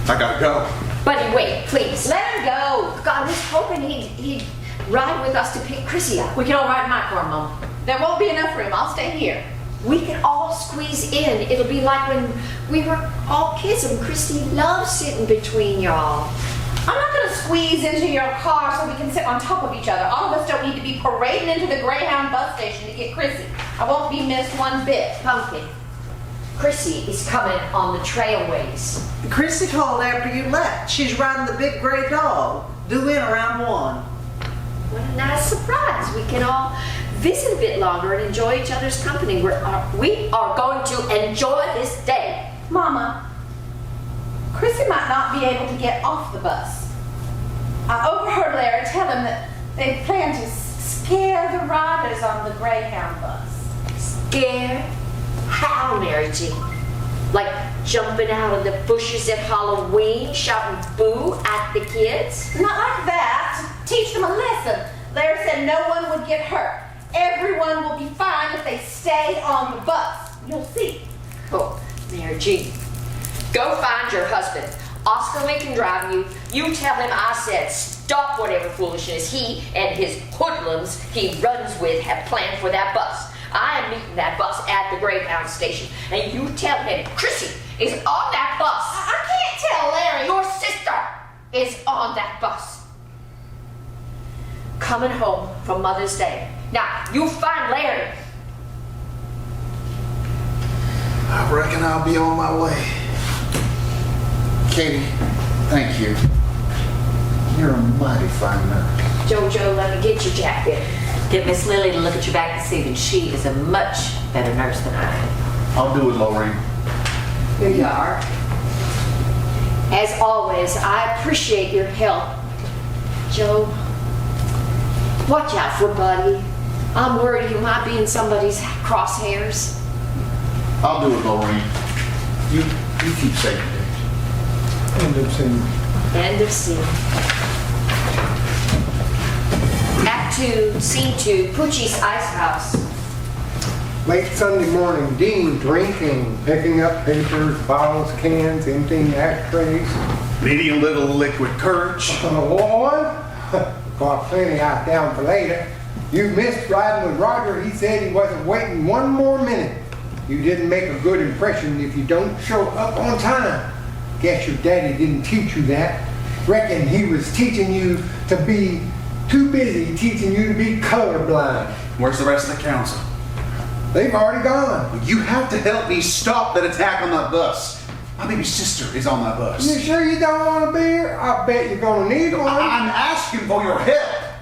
gotta go. Buddy, wait, please. Let him go. I was hoping he'd ride with us to pick Chrissy up. We can all ride in my car, Mom. There won't be enough room. I'll stay here. We can all squeeze in. It'll be like when we were all kids and Christy loved sitting between y'all. I'm not going to squeeze into your car so we can sit on top of each other. All of us don't need to be parading into the Greyhound Bus station to get Chrissy. I won't be missed one bit. Pumpkin, Chrissy is coming on the trailways. Chrissy called after you left. She's riding the big gray dog. Due in around 1. What a nice surprise. We can all visit a bit longer and enjoy each other's company. We are going to enjoy this day. Mama, Chrissy might not be able to get off the bus. I overheard Larry tell him that they plan to scare the riders on the Greyhound Bus. Scare? How, Mary Jean? Like jumping out of the bushes at Halloween, shouting boo at the kids? Not like that. Teach them a lesson. Larry said no one would get hurt. Everyone will be fine if they stay on the bus. You'll see. Oh, Mary Jean, go find your husband. Oscar can drive you. You tell him I said stop whatever foolishness he and his hoodlums he runs with have planned for that bus. I am meeting that bus at the Greyhound station, and you tell him Chrissy is on that bus. I can't tell Larry. Your sister is on that bus. Coming home from Mother's Day. Now, you find Larry. I reckon I'll be on my way. Katie, thank you. You're a mighty fine nurse. Jojo, let me get your jacket. Get Miss Lily to look at your back and see that she is a much better nurse than I am. I'll do it, Lorean. Here you are. As always, I appreciate your help. Joe, watch out for Buddy. I'm worried he might be in somebody's crosshairs. I'll do it, Lorean. You keep safe. End of scene. End of scene. Act 2, Scene 2, Poochie's Ice House. Late Sunday morning, Dean drinking, picking up papers, bottles, cans, emptying ashtrays. Needing a little liquid courage. Lord, got plenty out down for later. You missed riding with Roger. He said he wasn't waiting one more minute. You didn't make a good impression if you don't show up on time. Guess your daddy didn't teach you that. Reckon he was teaching you to be too busy teaching you to be colorblind. Where's the rest of the council? They've already gone. You have to help me stop that attack on that bus. My baby sister is on that bus. You sure you don't want to be here? I bet you're gonna need one. I'm asking for your help.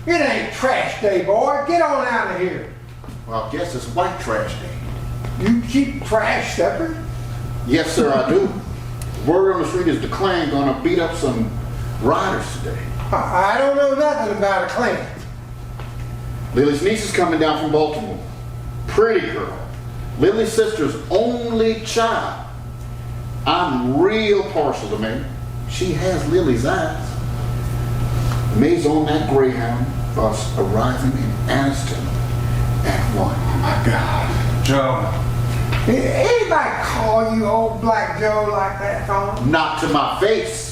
It ain't trash day, boy. Get on out of here. Well, I guess it's white trash day. You keep trash separate? Yes, sir, I do. Word on the street is the Klan gonna beat up some riders today. I don't know nothing about a Klan. Lily's niece is coming down from Baltimore. Pretty girl. Lily's sister's only child. I'm real partial to May. She has Lily's eyes. May's on that Greyhound bus arriving in Anniston at 1. Oh my God. Joe. Anybody call you old Black Joe like that, Tom? Not to my face.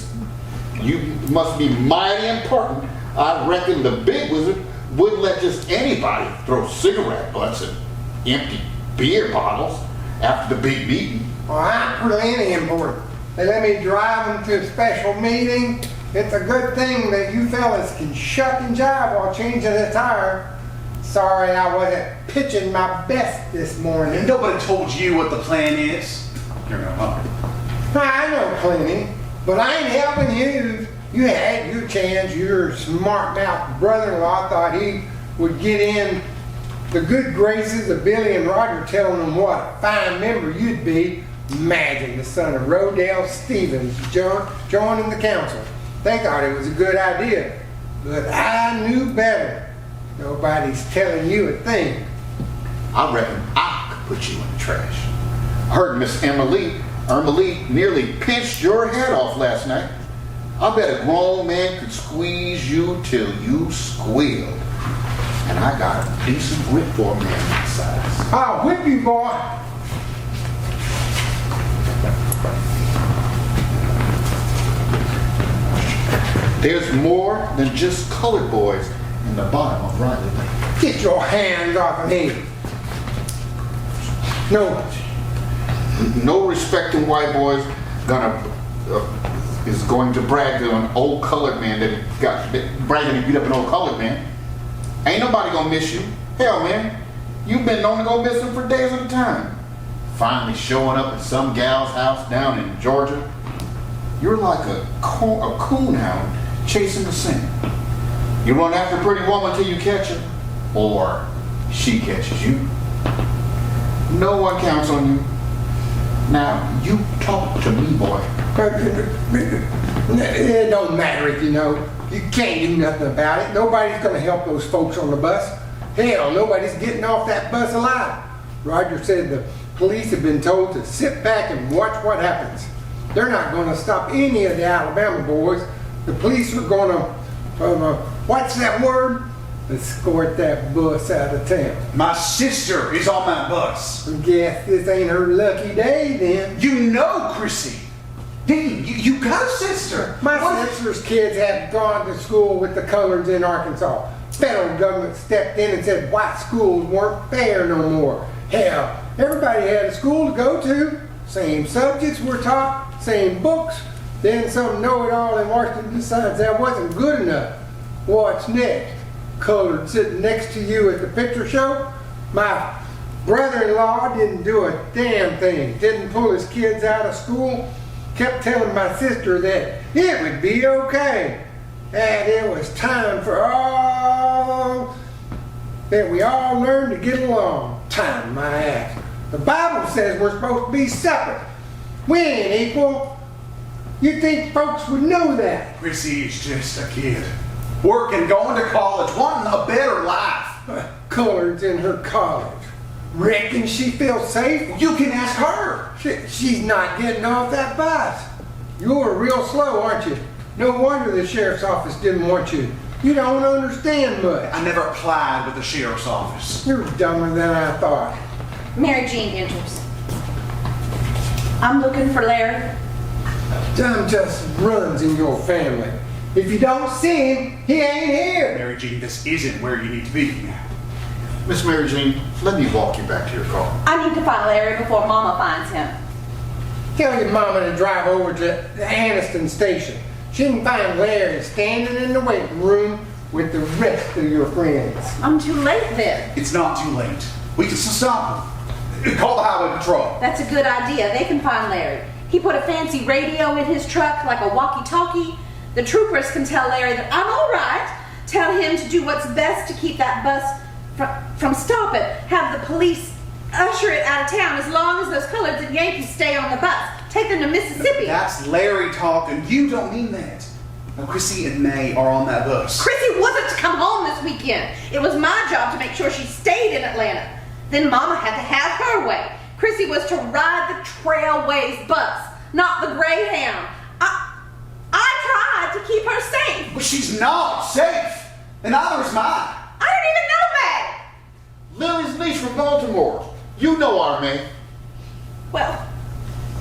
You must be mighty important. I reckon the big wizard wouldn't let just anybody throw cigarette butts and empty beer bottles after the big meeting. Well, I'm pretty important. They let me drive them to a special meeting. It's a good thing that you fellas can shuck and jive while changing a tire. Sorry I wasn't pitching my best this morning. Nobody told you what the plan is. You're no hungry. I know plenty, but I ain't helping you. You had your chance. Your smart-mouthed brother-in-law thought he would get in the good graces of Billy and Roger, telling them what a fine member you'd be. Imagine the son of Rodale Stephens joining the council. They thought it was a good idea, but I knew better. Nobody's telling you a thing. I reckon I could put you in the trash. I heard Miss Emily nearly pinched your head off last night. I bet a grown man could squeeze you till you squealed. And I got a decent whip for a man that size. I'll whip you, boy. There's more than just colored boys in the bottom of Riley Lake. Get your hands off of me. No respecting white boys is going to brag to an old colored man bragging to beat up an old colored man. Ain't nobody gonna miss you. Hell, man, you've been known to go missing for days at a time. Finally showing up at some gal's house down in Georgia. You're like a coon hound chasing the scent. You run after a pretty woman till you catch her. or she catches you. No one counts on you. Now, you talk to me, boy. It don't matter if you know. You can't do nothing about it. Nobody's gonna help those folks on the bus. Hell, nobody's getting off that bus alive. Roger said the police have been told to sit back and watch what happens. They're not gonna stop any of the Alabama boys. The police are gonna, what's that word? Escort that bus out of town. My sister is on that bus. Guess this ain't her lucky day then. You know Chrissy. Dean, you got a sister. My sister's kids have gone to school with the coloreds in Arkansas. Federal government stepped in and said white schools weren't fair no more. Hell, everybody had a school to go to. Same subjects were taught, same books. Then some know-it-all in Washington decides that wasn't good enough. What's next? Colored sitting next to you at the picture show? My brother-in-law didn't do a damn thing. Didn't pull his kids out of school. Kept telling my sister that it would be okay. And it was time for all that we all learn to get along. Time, my ass. The Bible says we're supposed to be separate. We ain't equal. You'd think folks would know that. Chrissy is just a kid. Working, going to college, wanting a better life. Coloreds in her college. Reckon she feels safe? You can ask her. She's not getting off that bus. You're real slow, aren't you? No wonder the sheriff's office didn't want you. You don't understand much. I never applied with the sheriff's office. You're dumber than I thought. Mary Jean enters. I'm looking for Larry. Dumb just runs in your family. If you don't see him, he ain't here. Mary Jean, this isn't where you need to be. Miss Mary Jean, let me walk you back to your car. I need to find Larry before Mama finds him. Tell your mama to drive over to the Anniston station. She can find Larry standing in the waiting room with the rest of your friends. I'm too late then. It's not too late. We can stop him. Call the highway patrol. That's a good idea. They can find Larry. He put a fancy radio in his truck like a walkie-talkie. The troopers can tell Larry that I'm all right. Tell him to do what's best to keep that bus from stopping. Have the police usher it out of town as long as those coloreds and Yankees stay on the bus. Take them to Mississippi. That's Larry talking. You don't mean that. Now, Chrissy and May are on that bus. Chrissy wasn't to come home this weekend. It was my job to make sure she stayed in Atlanta. Then Mama had to have her way. Chrissy was to ride the Trailways bus, not the Greyhound. I tried to keep her safe. But she's not safe. And neither is mine. I don't even know May. Lily's niece from Baltimore. You know our May. Well,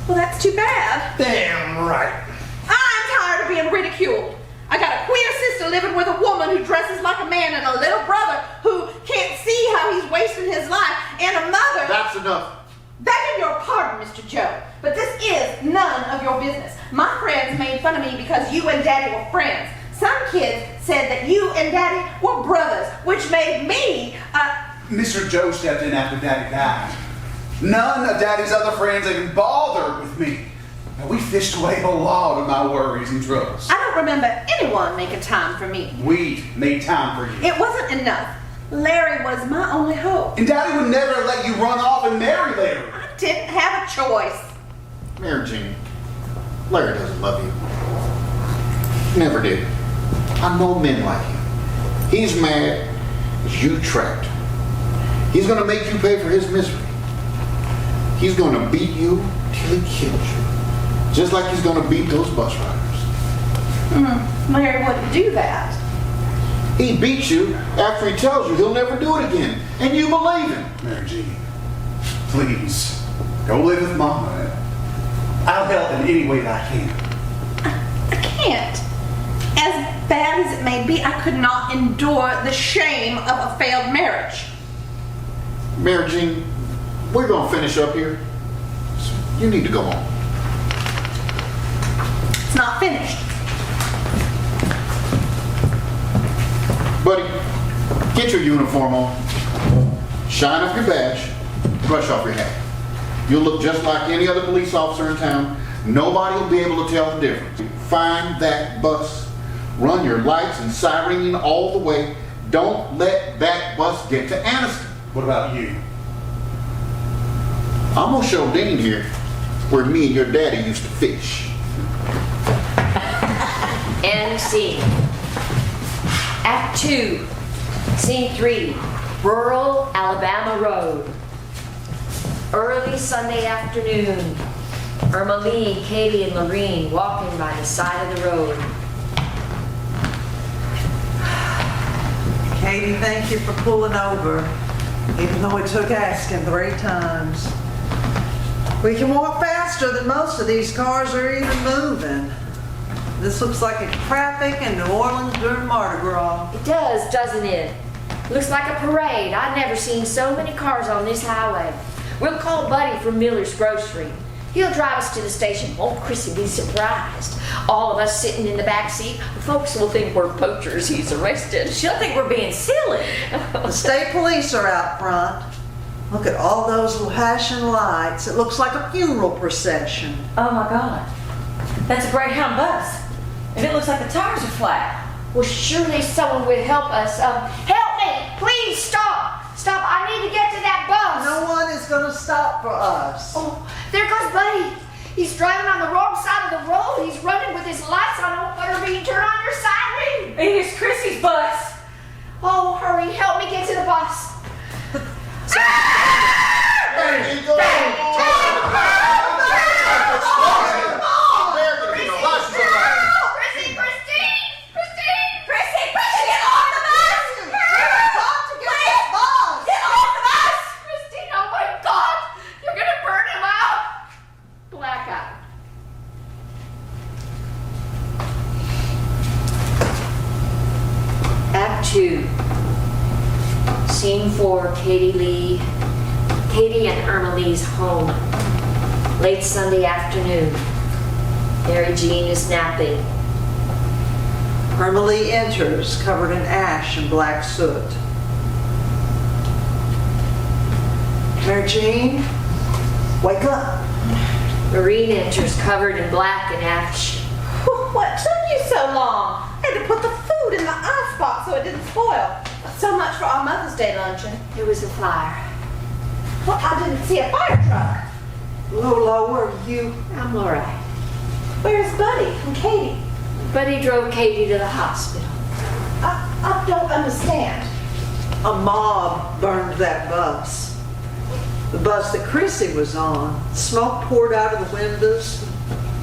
that's too bad. Damn right. I'm tired of being ridiculed. I got a queer sister living with a woman who dresses like a man and a little brother who can't see how he's wasting his life and a mother. That's enough. Begging your pardon, Mr. Joe, but this is none of your business. My friends made fun of me because you and Daddy were friends. Some kids said that you and Daddy were brothers, which made me, Mr. Joe stepped in after Daddy died. None of Daddy's other friends even bothered with me. Now, we fished away a lot of my worries and troubles. I don't remember anyone making time for me. We made time for you. It wasn't enough. Larry was my only hope. And Daddy would never let you run off and marry Larry. I didn't have a choice. Mary Jean, Larry doesn't love you. Never did. I know men like him. He's mad as you trapped. He's going to make you pay for his misery. He's going to beat you till he kills you. Just like he's going to beat those bus riders. Larry wouldn't do that. He beats you after he tells you he'll never do it again. And you believe him. Mary Jean, please, go live with Mama. I'll help in any way that I can. I can't. As bad as it may be, I could not endure the shame of a failed marriage. Mary Jean, we're going to finish up here. So you need to go home. It's not finished. Buddy, get your uniform on. Shine up your badge. Brush off your hat. You'll look just like any other police officer in town. Nobody will be able to tell the difference. Find that bus. Run your lights and siren all the way. Don't let that bus get to Anniston. What about you? I'm gonna show Dean here where me and your daddy used to fish. End scene. Act 2, Scene 3, rural Alabama road. Early Sunday afternoon. Irma Lee, Katie, and Lorene walking by the side of the road. Katie, thank you for pulling over, even though it took asking 3 times. We can walk faster than most of these cars are even moving. This looks like a traffic in New Orleans during Mardi Gras. It does, doesn't it? Looks like a parade. I've never seen so many cars on this highway. We'll call Buddy from Miller's Grocery. He'll drive us to the station. Won't Chrissy be surprised? All of us sitting in the back seat. Folks will think we're poachers he's arrested. She'll think we're being silly. The state police are out front. Look at all those flashing lights. It looks like a funeral procession. Oh my God. That's a Greyhound bus. And it looks like the tires are flat. Well, surely someone would help us. Help me! Please stop! Stop! I need to get to that bus! No one is going to stop for us. Oh, there goes Buddy. He's driving on the wrong side of the road. He's running with his lights on. Oh, Butterbean, turn on your siren. It is Chrissy's bus. Oh, hurry. Help me get to the bus. There you go. Chrissy, Christine! Christine! Chrissy, get off the bus! Get off the bus! Christine, oh my God! You're gonna burn him out! Blackout. Act 2. Scene 4, Katie and Irma Lee's home. Late Sunday afternoon. Mary Jean is napping. Irma Lee enters, covered in ash and black soot. Mary Jean, wake up. Lorene enters, covered in black and ash. What took you so long? I had to put the food in the icebox so it didn't spoil. So much for our Mother's Day luncheon. There was a fire. Well, I didn't see a fire truck. Lola, where are you? I'm all right. Where's Buddy and Katie? Buddy drove Katie to the hospital. I don't understand. A mob burned that bus. The bus that Chrissy was on. Smoke poured out of the windows.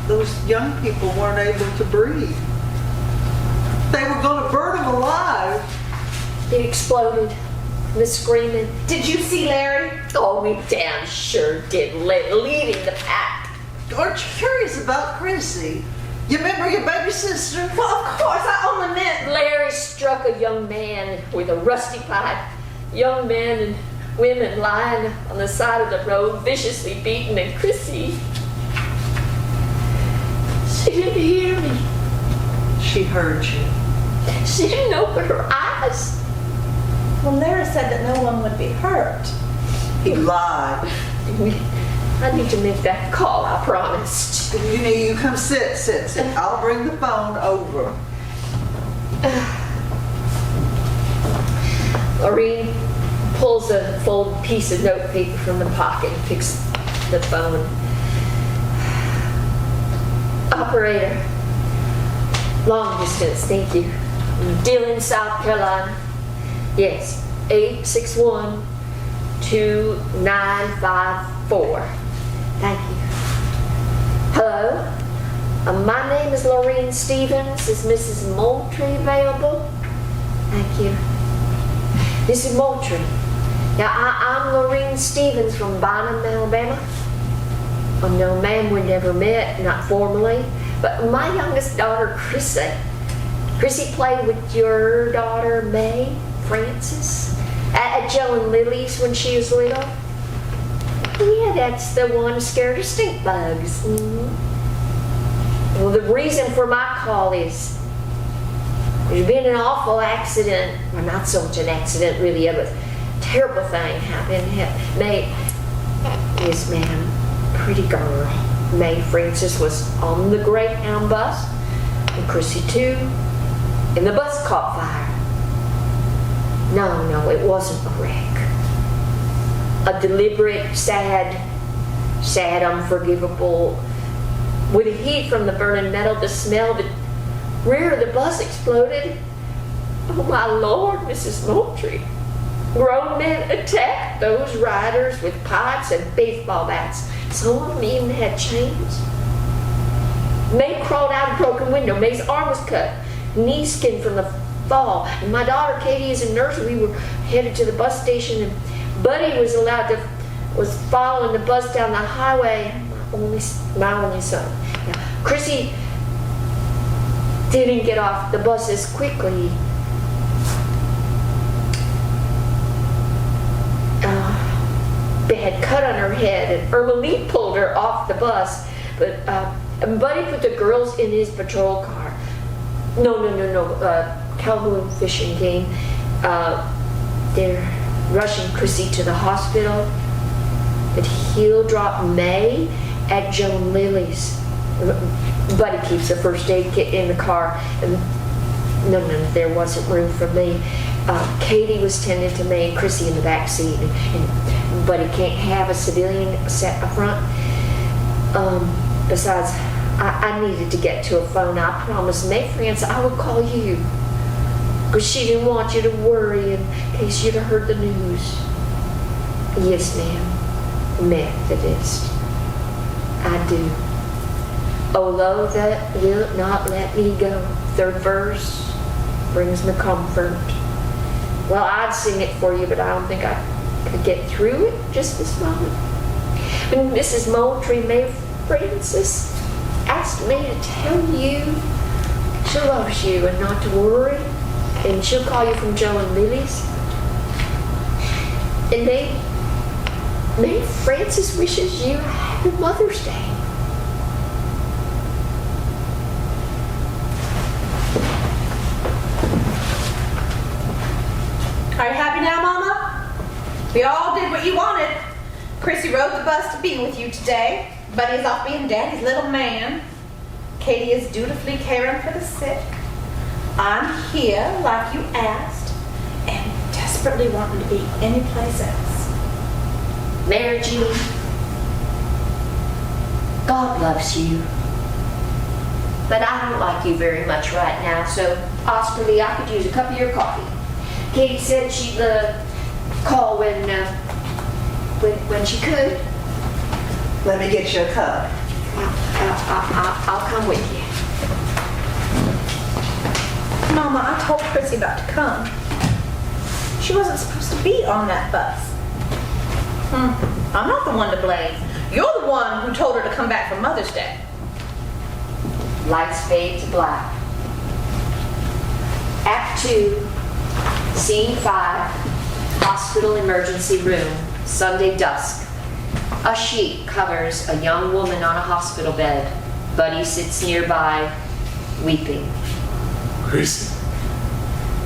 Those young people weren't able to breathe. They were going to burn them alive. It exploded. The screaming. Did you see Larry? Oh, we damn sure did. Leading the pack. Aren't you curious about Chrissy? You remember your baby sister? Well, of course, I only meant... Larry struck a young man with a rusty pipe. Young men and women lying on the side of the road, viciously beaten, and Chrissy, she didn't hear me. She heard you. She didn't open her eyes. Well, Larry said that no one would be hurt. He lied. I need to make that call, I promised. You come sit. I'll bring the phone over. Lorene pulls a folded piece of notepaper from the pocket and picks the phone. Operator. Long distance, thank you. Dillon, South Carolina. Yes, 861-2954. Thank you. Hello? My name is Lorean Stephens. Is Mrs. Moultrie available? Thank you. Mrs. Moultrie. Now, I'm Lorean Stephens from Bynum, Alabama. Oh, no, ma'am, we never met, not formally. But my youngest daughter, Chrissy played with your daughter, May Francis, at Joe and Lily's when she was little. Yeah, that's the one who scared of stink bugs. Mm-hmm. Well, the reason for my call is there's been an awful accident, well, not so much an accident really, but a terrible thing happened. May, yes ma'am, pretty girl, May Francis was on the Greyhound Bus, and Chrissy too, and the bus caught fire. No, it wasn't a wreck. A deliberate, sad, unforgivable. With the heat from the burning metal, the smell, the rear of the bus exploded. Oh my Lord, Mrs. Moultrie. Grown men attacked those riders with pipes and baseball bats. Some of them even had chains. May crawled out a broken window. May's arm was cut, knee skin from the fall. And my daughter Katie is a nurse. We were headed to the bus station, and Buddy was following the bus down the highway. My only son. Now, Chrissy didn't get off the bus as quickly. They had cut on her head, and Irma Lee pulled her off the bus. But Buddy put the girls in his patrol car. No. Calhoun fishing game. They're rushing Chrissy to the hospital, but he'll drop May at Joan Lily's. Buddy keeps a first aid kit in the car, and no, there wasn't room for me. Katie was tending to May and Chrissy in the back seat, and Buddy can't have a civilian sat up front. Besides, I needed to get to a phone. I promised May France I would call you, because she didn't want you to worry in case you'd have heard the news. Yes, ma'am. Methodist. I do. Although that will not let me go. Third verse brings me comfort. Well, I'd sing it for you, but I don't think I could get through it just this moment. When Mrs. Moultrie, May Francis, asked me to tell you she loves you and not to worry, and she'll call you from Joe and Lily's. And May Francis wishes you a happy Mother's Day. Are you happy now, Mama? We all did what you wanted. Chrissy rode the bus to be with you today. Buddy's off being Daddy's little man. Katie is dutifully caring for the sick. I'm here like you asked, and desperately wanting to be anyplace else. Mary Jean, God loves you. But I don't like you very much right now, so possibly I could use a cup of your coffee. Katie said she'd call when she could. Let me get you a cup. I'll come with you. Mama, I told Chrissy about to come. She wasn't supposed to be on that bus. I'm not the one to blame. You're the one who told her to come back for Mother's Day. Lights fade to black. Act 2, Scene 5, Hospital Emergency Room, Sunday dusk. A sheet covers a young woman on a hospital bed. Buddy sits nearby, weeping. Chrissy,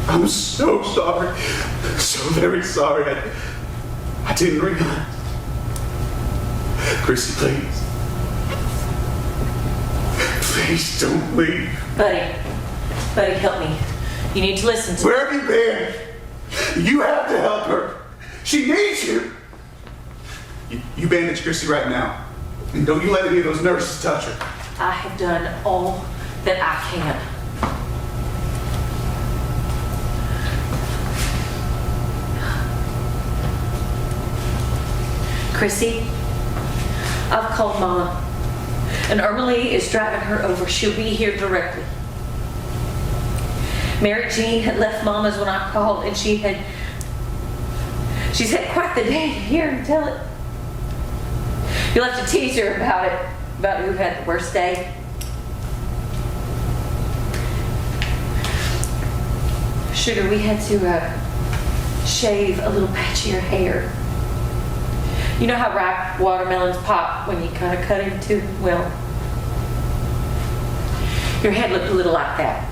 I'm so sorry. So very sorry. I didn't realize. Chrissy, please. Please don't leave. Buddy, help me. You need to listen to me. Where have you been? You have to help her. She needs you. You bandage Chrissy right now. And don't you let any of those nurses touch her. I have done all that I can. Chrissy, I've called Mama, and Irma Lee is driving her over. She'll be here directly. Mary Jean had left Mama's when I called, and she's had quite the day to hear and tell it. You'll have to tease her about who had the worst day. Sugar, we had to shave a little patch of your hair. You know how ripe watermelons pop when you kind of cut into, well, your head looked a little like that.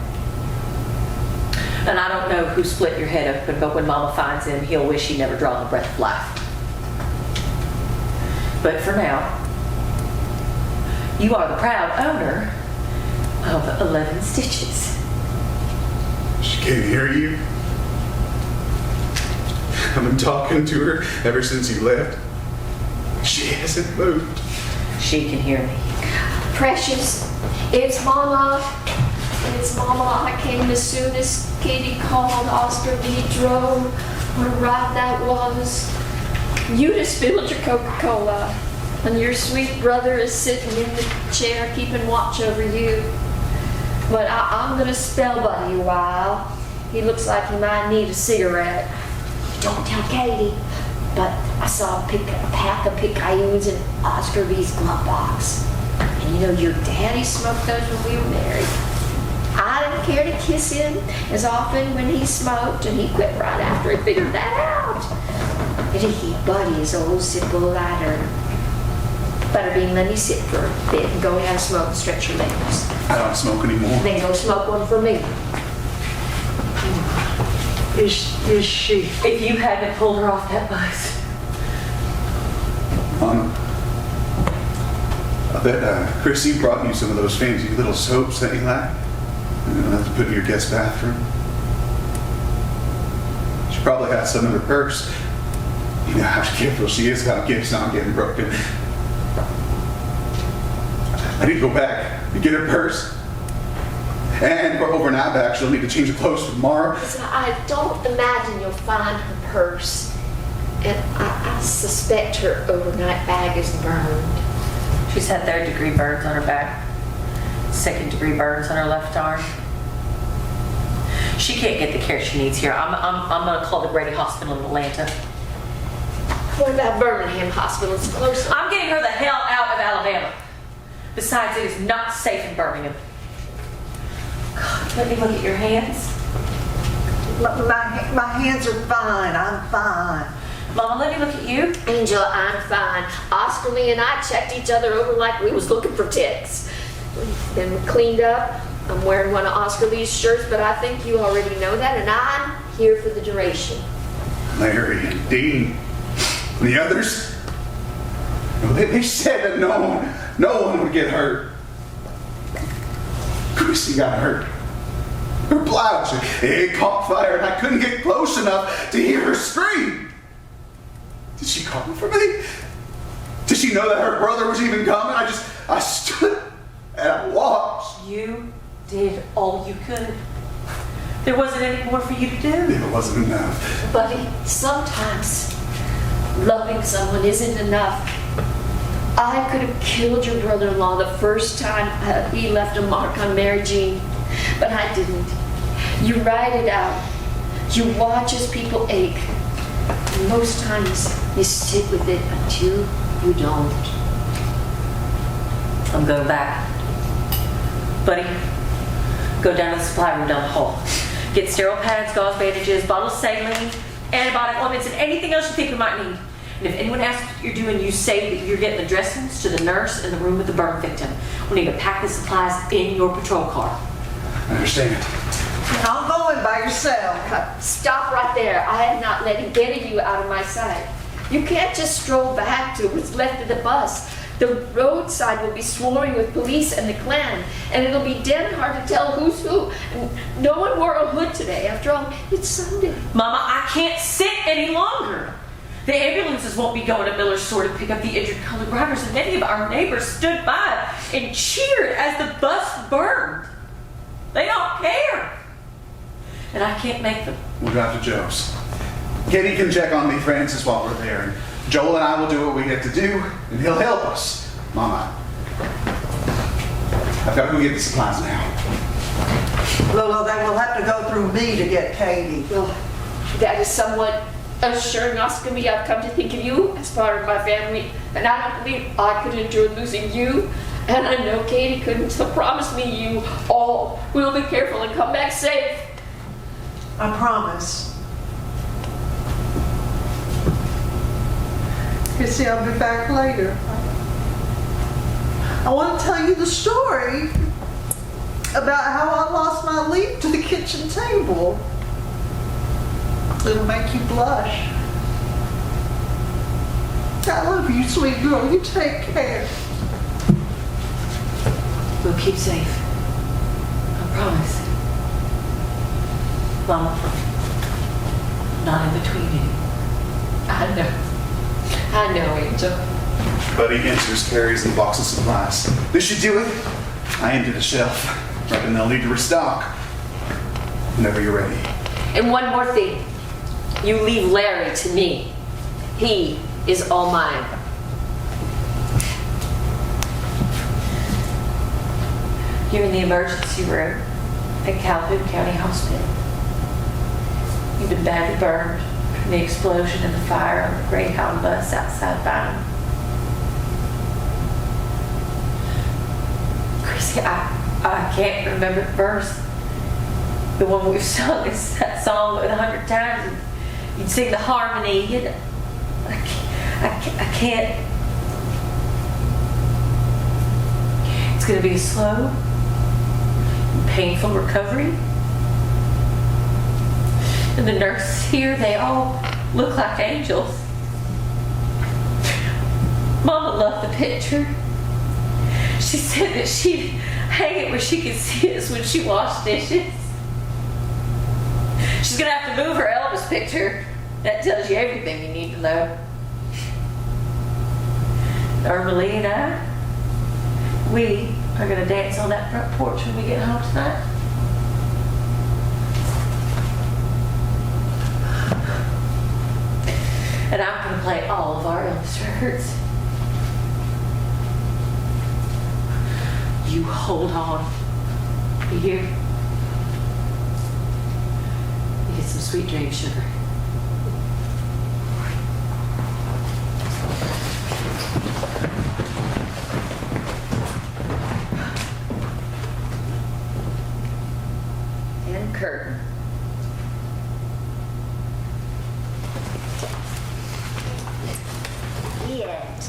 And I don't know who split your head open, but when Mama finds him, he'll wish he never drawn the breath of life. But for now, you are the proud owner of 11 stitches. She can't hear you. coming talking to her ever since you left. She hasn't moved. She can hear me. Precious, it's Mama. It's Mama. I came as soon as Katie called. Oscar V drove. What a ride that was. You just spilled your Coca-Cola. And your sweet brother is sitting in the chair keeping watch over you. But I'm going to spell buddy a while. He looks like he might need a cigarette. Don't tell Katie. But I saw a pack of picayunes in Oscar V's glove box. And you know, your daddy smoked those when we were married. I didn't care to kiss him as often when he smoked, and he quit right after he figured that out. But he buddy his old simple lighter. Butterbean, let me sit for a bit and go have a smoke and stretch your legs. I don't smoke anymore. Then go smoke one for me. Is she? If you hadn't pulled her off that bus. I bet Chrissy brought you some of those fancy little soaps that you like. You don't have to put in your guest bathroom. She probably has some in her purse. You know how careful she is about gifts not getting broken. I need to go back and get her purse. And overnight back, she'll need to change her clothes for tomorrow. So I don't imagine you'll find her purse. And I suspect her overnight bag is burned. She's had 3rd-degree burns on her back, 2nd-degree burns on her left arm. She can't get the care she needs here. I'm going to call the Grady Hospital in Atlanta. What about Birmingham Hospital? It's close. I'm getting her the hell out of Alabama. Besides, it is not safe in Birmingham. God, let me look at your hands. My hands are fine. I'm fine. Mama, let me look at you. Angel, I'm fine. Oscar Lee and I checked each other over like we was looking for ticks. Then we cleaned up. I'm wearing one of Oscar Lee's shirts, but I think you already know that, and I'm here for the duration. Larry and Dean and the others, they said that no one would get hurt. Chrissy got hurt. Her blouse, it caught fire, and I couldn't get close enough to hear her scream. Did she call for me? Did she know that her brother was even coming? I stood and I watched. You did all you could. There wasn't any more for you to do. It wasn't enough. Buddy, sometimes loving someone isn't enough. I could have killed your brother-in-law the first time he left a mark on Mary Jean, but I didn't. You ride it out. You watch as people ache. And most times, you stick with it until you don't. I'm going back. Buddy, go down to the supply room down the hall. Get sterile pads, gauze bandages, bottle of saline, antibiotic ointments, and anything else you think we might need. And if anyone asks what you're doing, you say that you're getting the dressings to the nurse in the room with the burn victim. We need to pack the supplies in your patrol car. I understand. I'm going by yourself. Stop right there. I am not letting any of you out of my sight. You can't just stroll back to what's left of the bus. The roadside will be swarming with police and the Klan, and it'll be dead hard to tell who's who. No one wore a hood today. After all, it's Sunday. Mama, I can't sit any longer. The ambulances won't be going to Miller's store to pick up the injured colored riders, and many of our neighbors stood by and cheered as the bus burned. They don't care. And I can't make them. We'll drive to Joe's. Katie can check on me, Francis, while we're there. And Joel and I will do what we have to do, and he'll help us. Mama, I've got to go get the supplies now. Lolo, they will have to go through me to get Katie. Well, that is somewhat assuring Oscar me. I've come to think of you as part of my family, and I don't believe I could endure losing you. And I know Katie couldn't, so promise me you all will be careful and come back safe. I promise. Chrissy, I'll be back later. I want to tell you the story about how I lost my leap to the kitchen table. It'll make you blush. I love you, sweet girl. You take care. We'll keep safe. I promise. Mama, not in between you. I know, Angel. Buddy enters, carries the box of supplies. This should do it. I empty the shelf. Reckon they'll need to restock. Whenever you're ready. And one more thing. You leave Larry to me. He is all mine. You're in the emergency room at Calhoun County Hospital. You've been badly burned from the explosion and the fire on the Greyhound Bus outside Bynum. Chrissy, I can't remember the verse. The one we've sung is that song 100 times. And you'd sing the harmony, and I can't. It's going to be a slow, painful recovery. And the nurses here, they all look like angels. Mama loved the picture. She said that she'd hang it where she could see us when she washed dishes. She's gonna have to move her Elvis picture. That tells you everything you need to know. Ermelie and I, we are gonna dance on that front porch when we get home tonight. And I'm gonna play all of our Elvis records. You hold on. You hear? You get some sweet dreams, sugar. And curtain. The end.